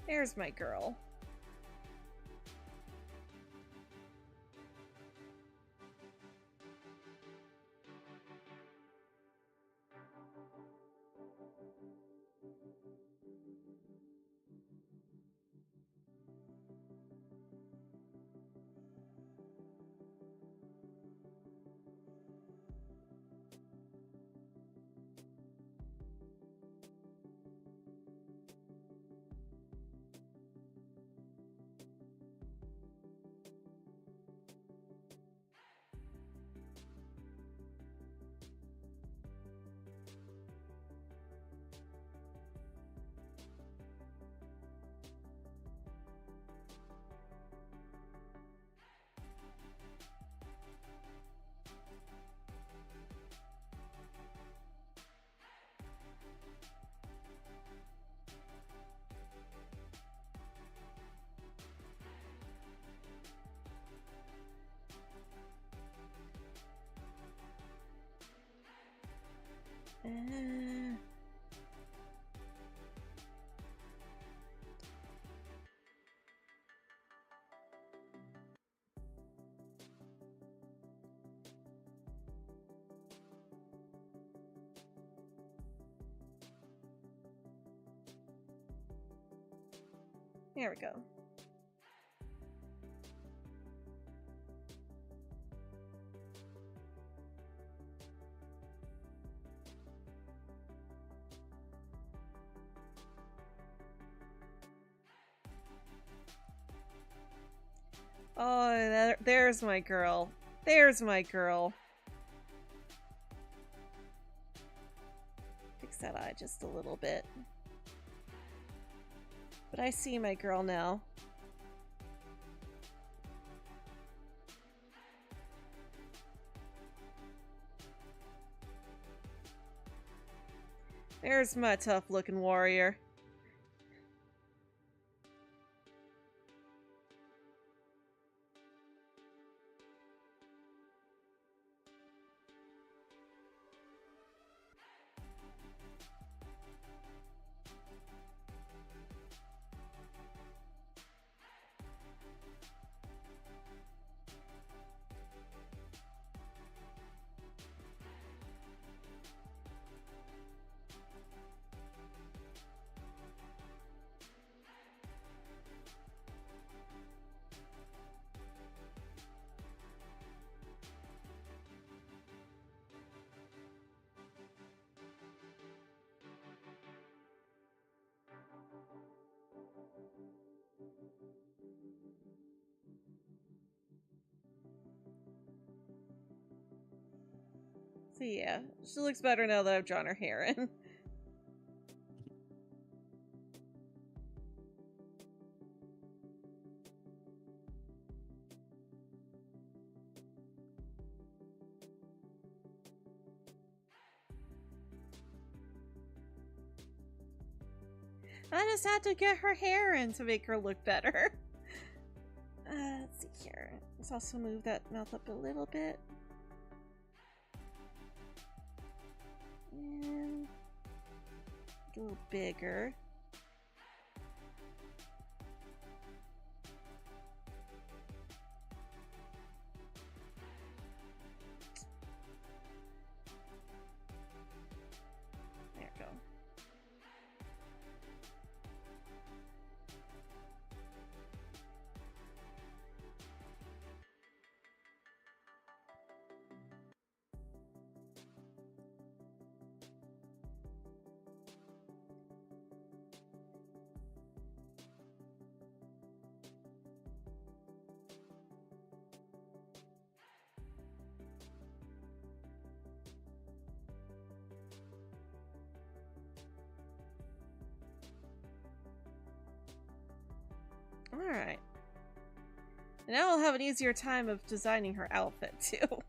There's my girl. Uh... There we go. Oh, there's my girl. There's my girl. Fix that eye just a little bit. But I see my girl now. There's my tough-looking warrior. So yeah, she looks better now that I've drawn her hair in. I just had to get her hair in to make her look better. Let's see here. Let's also move that mouth up a little bit. And a little bigger. There we go. Alright. Now I'll have an easier time of designing her outfit, too.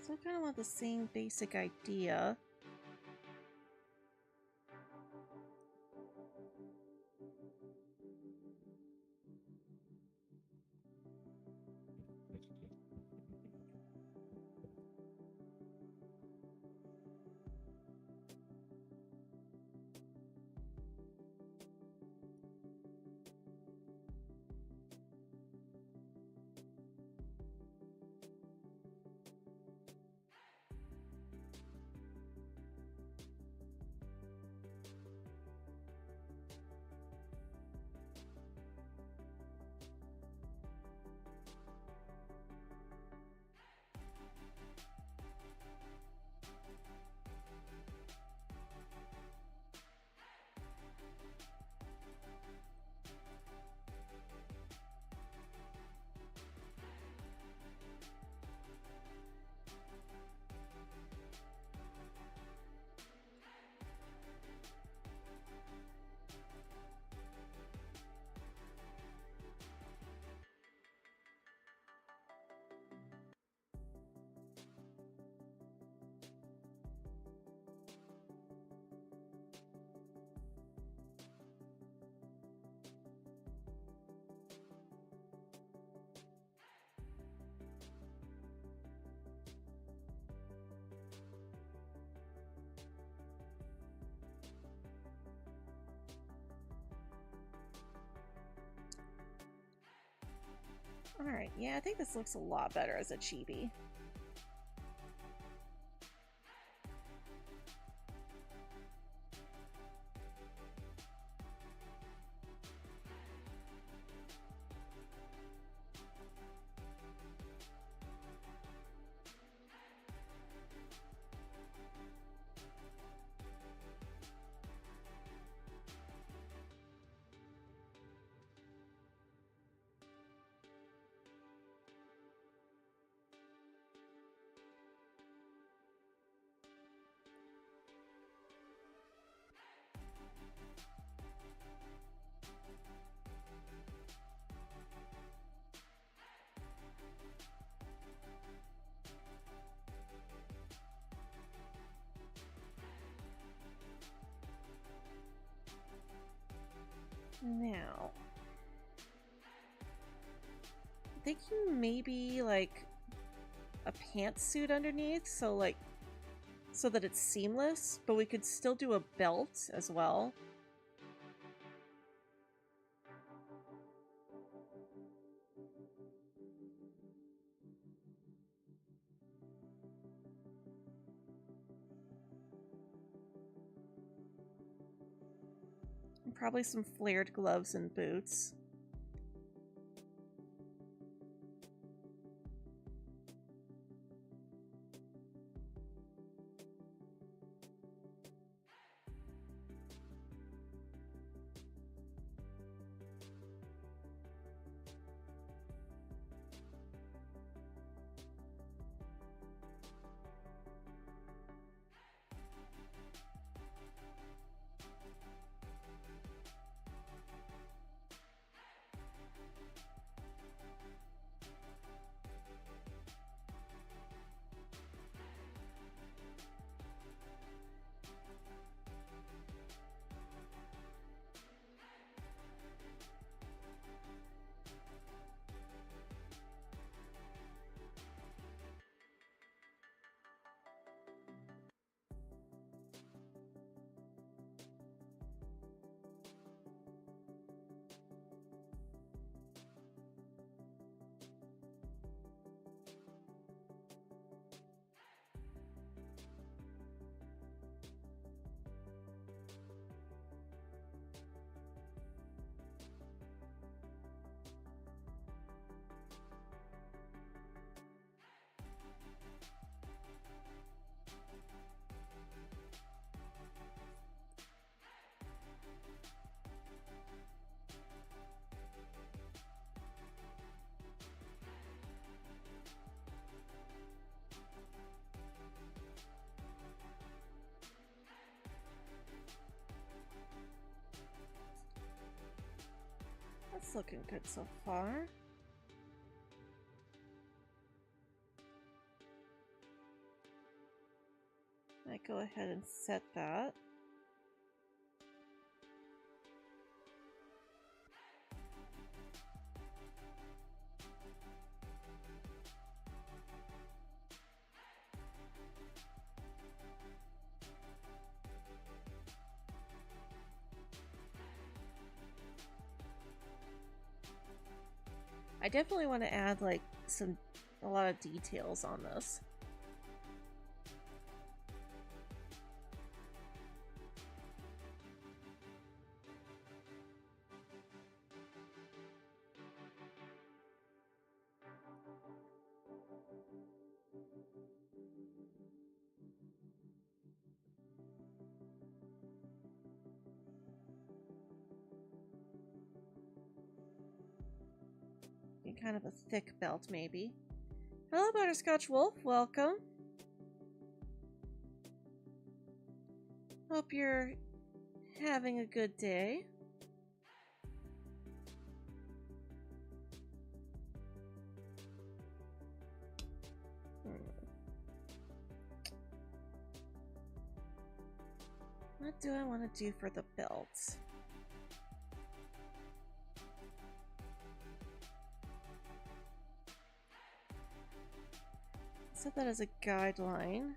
So I kind of want the same basic idea. Alright, yeah, I think this looks a lot better as a chibi. Now, thinking maybe like a pantsuit underneath, so that it's seamless, but we could still do a belt as well. And probably some flared gloves and boots. That's looking good so far. I go ahead and set that. I definitely want to add like a lot of details on this. Kind of a thick belt, maybe. Hello, Butterscotch Wolf. Welcome. Hope you're having a good day. What do I want to do for the belt? Set that as a guideline.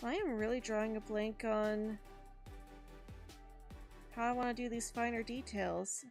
I am really drawing a blank on how I want to do these finer details.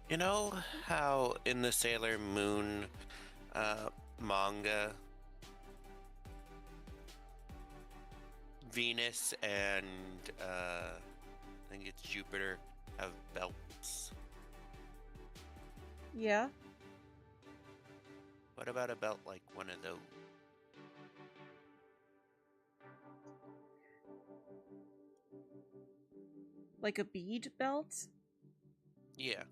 You know how in the Sailor Moon manga, Venus and I think it's Jupiter have belts? Yeah. What about a belt like one of those? Like a bead belt? Yeah.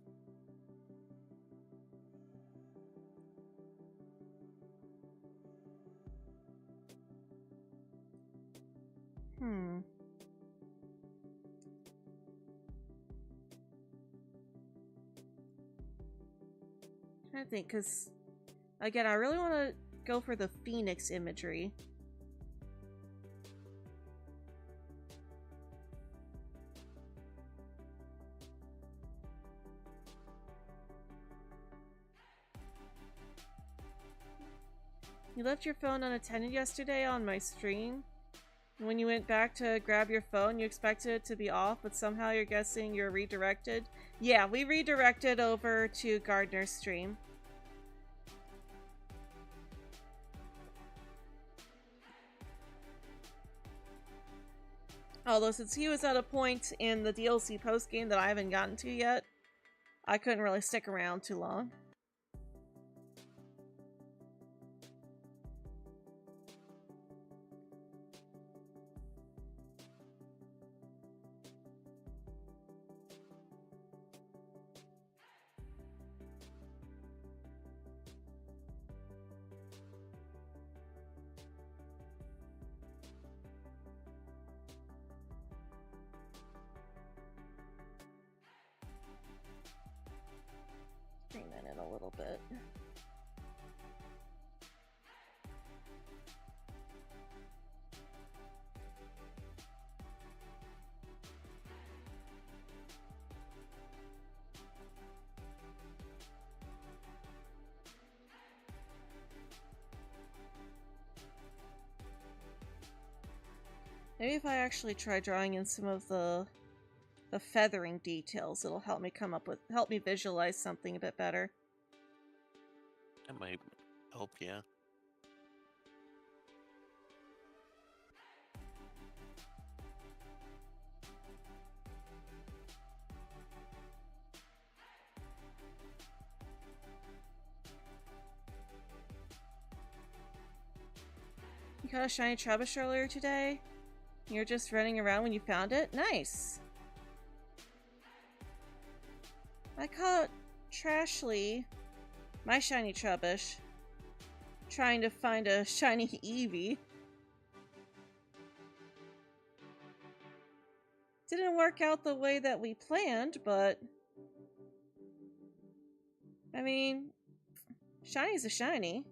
I think, because, again, I really want to go for the phoenix imagery. You left your phone unattended yesterday on my stream. When you went back to grab your phone, you expected it to be off, but somehow you're guessing you're redirected. Yeah, we redirected over to Gardner's stream. Although since he was at a point in the DLC postgame that I haven't gotten to yet, I couldn't really stick around too long. Bring that in a little bit. Maybe if I actually try drawing in some of the feathering details, it'll help me help me visualize something a bit better. That might help, yeah. You caught a shiny Trubbish earlier today? You're just running around when you found it? Nice! I caught Trashly, my shiny Trubbish, trying to find a shiny Eevee. Didn't work out the way that we planned, but I mean, shiny's a shiny.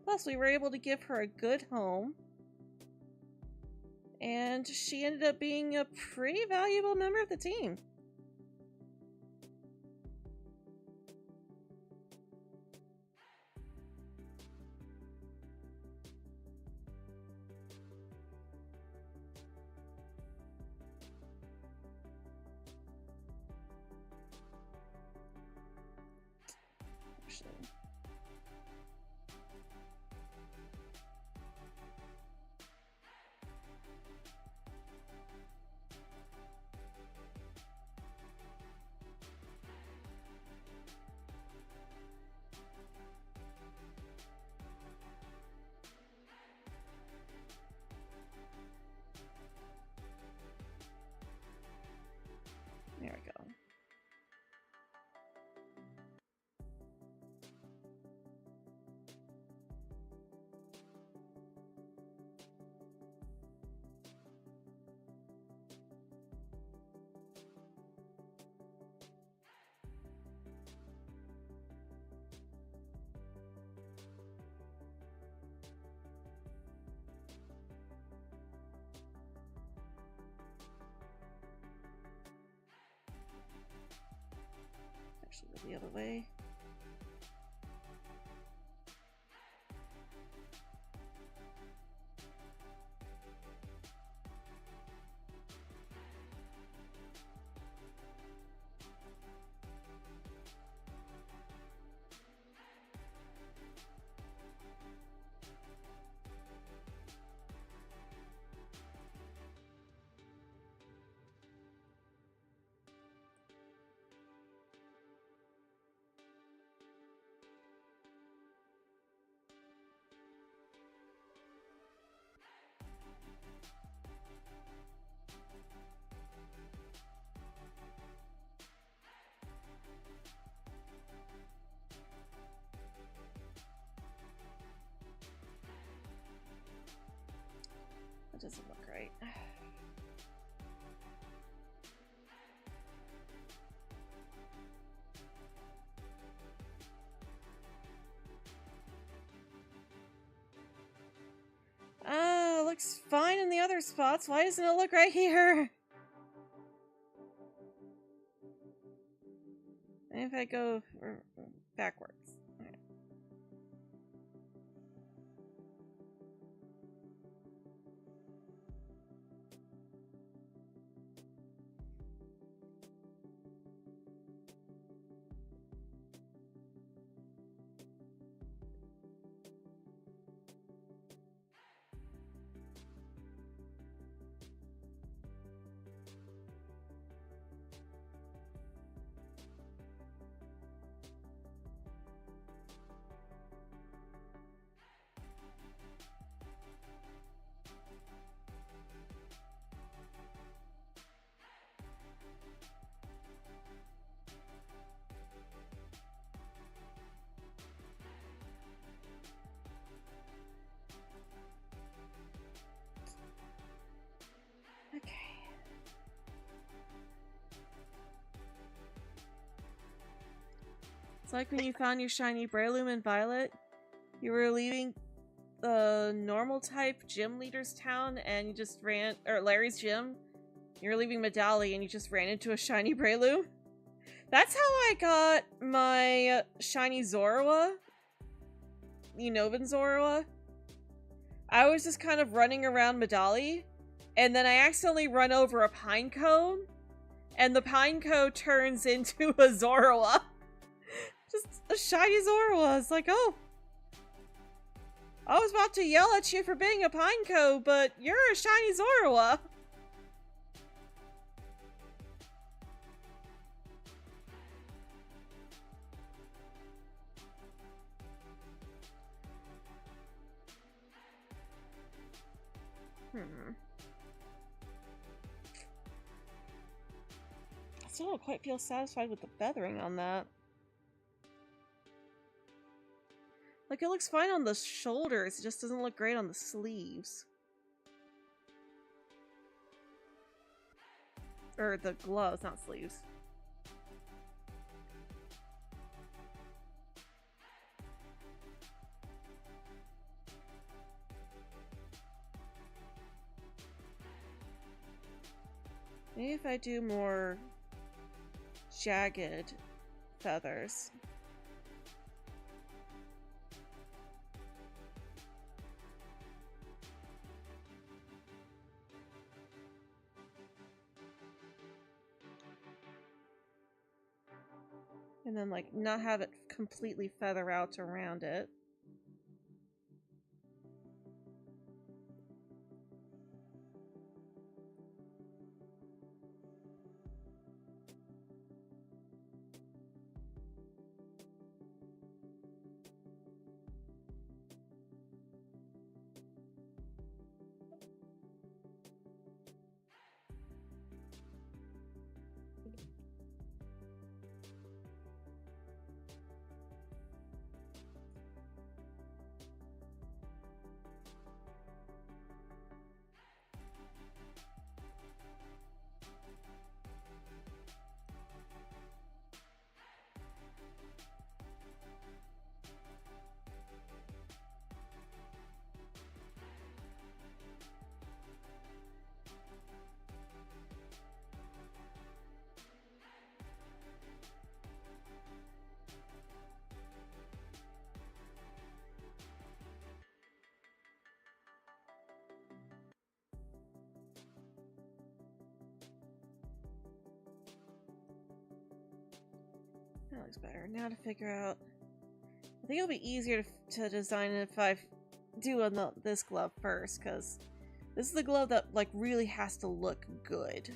Plus, we were able to give her a good home. And she ended up being a pretty valuable member of the team. actually go the other way. That doesn't look right. Looks fine in the other spots. Why doesn't it look right here? And if I go backwards. Alright. Okay. It's like when you found your shiny Breloom in Violet. You were leaving the normal type gym leader's town and you just ran, or Larry's gym. You were leaving Medali and you just ran into a shiny Breloom. That's how I got my shiny Zorua. The Unovan Zorua. I was just kind of running around Medali. And then I accidentally run over a pine cone, and the pine cone turns into a Zorua. Just a shiny Zorua. It's like, oh. I was about to yell at you for being a pine cone, but you're a shiny Zorua. I still don't quite feel satisfied with the feathering on that. Like, it looks fine on the shoulders, it just doesn't look great on the sleeves. Or the gloves, not sleeves. Maybe if I do more jagged feathers. And then, like, not have it completely feather out around it. that looks better. Now to figure out... I think it'll be easier to design it if I do on this glove first, because this is the glove that like really has to look good.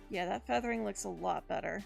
Yeah, that feathering looks a lot better.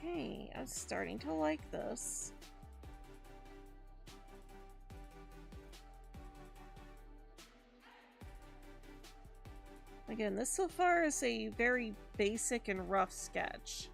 Okay, I'm starting to like this. Again, this so far is a very basic and rough sketch.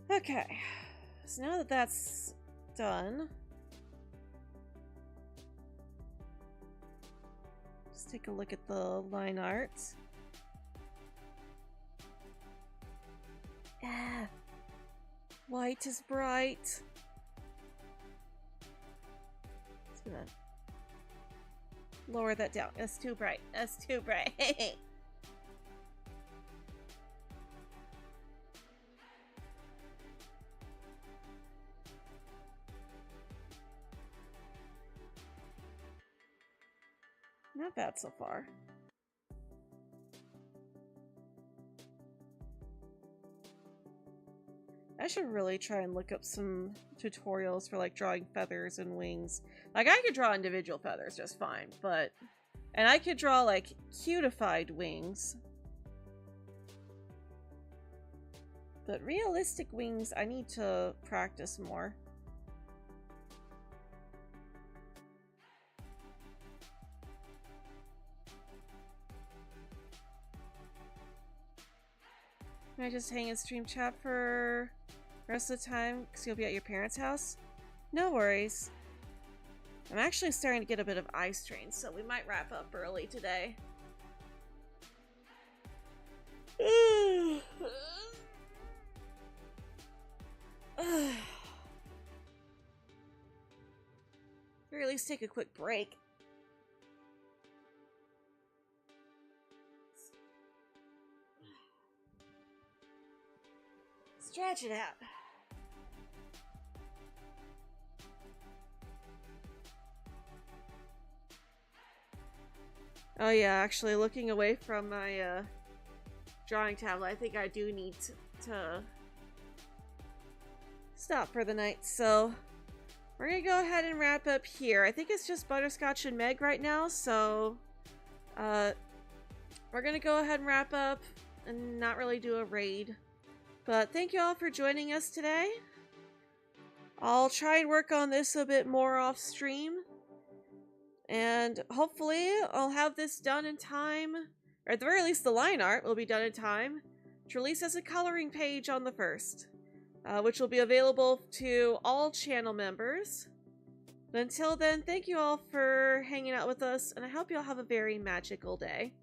Okay, so now that that's done, just take a look at the line art. Ah, white is bright. Just gonna lower that down. That's too bright. That's too bright. Not bad so far. I should really try and look up some tutorials for like drawing feathers and wings. Like I could draw individual feathers just fine, but... And I could draw like cutified wings. But realistic wings, I need to practice more. Can I just hang in stream chat for the rest of the time because you'll be at your parents' house? No worries. I'm actually starting to get a bit of eye strain, so we might wrap up early today. Or at least take a quick break. Stretch it out. Oh yeah, actually looking away from my drawing tablet, I think I do need to stop for the night, so we're gonna go ahead and wrap up here. I think it's just Butterscotch and Meg right now, so we're gonna go ahead and wrap up and not really do a raid. But thank you all for joining us today. I'll try and work on this a bit more off stream. And hopefully I'll have this done in time, or at the very least the line art will be done in time to release as a coloring page on the 1st, which will be available to all channel members. But until then, thank you all for hanging out with us, and I hope you all have a very magical day.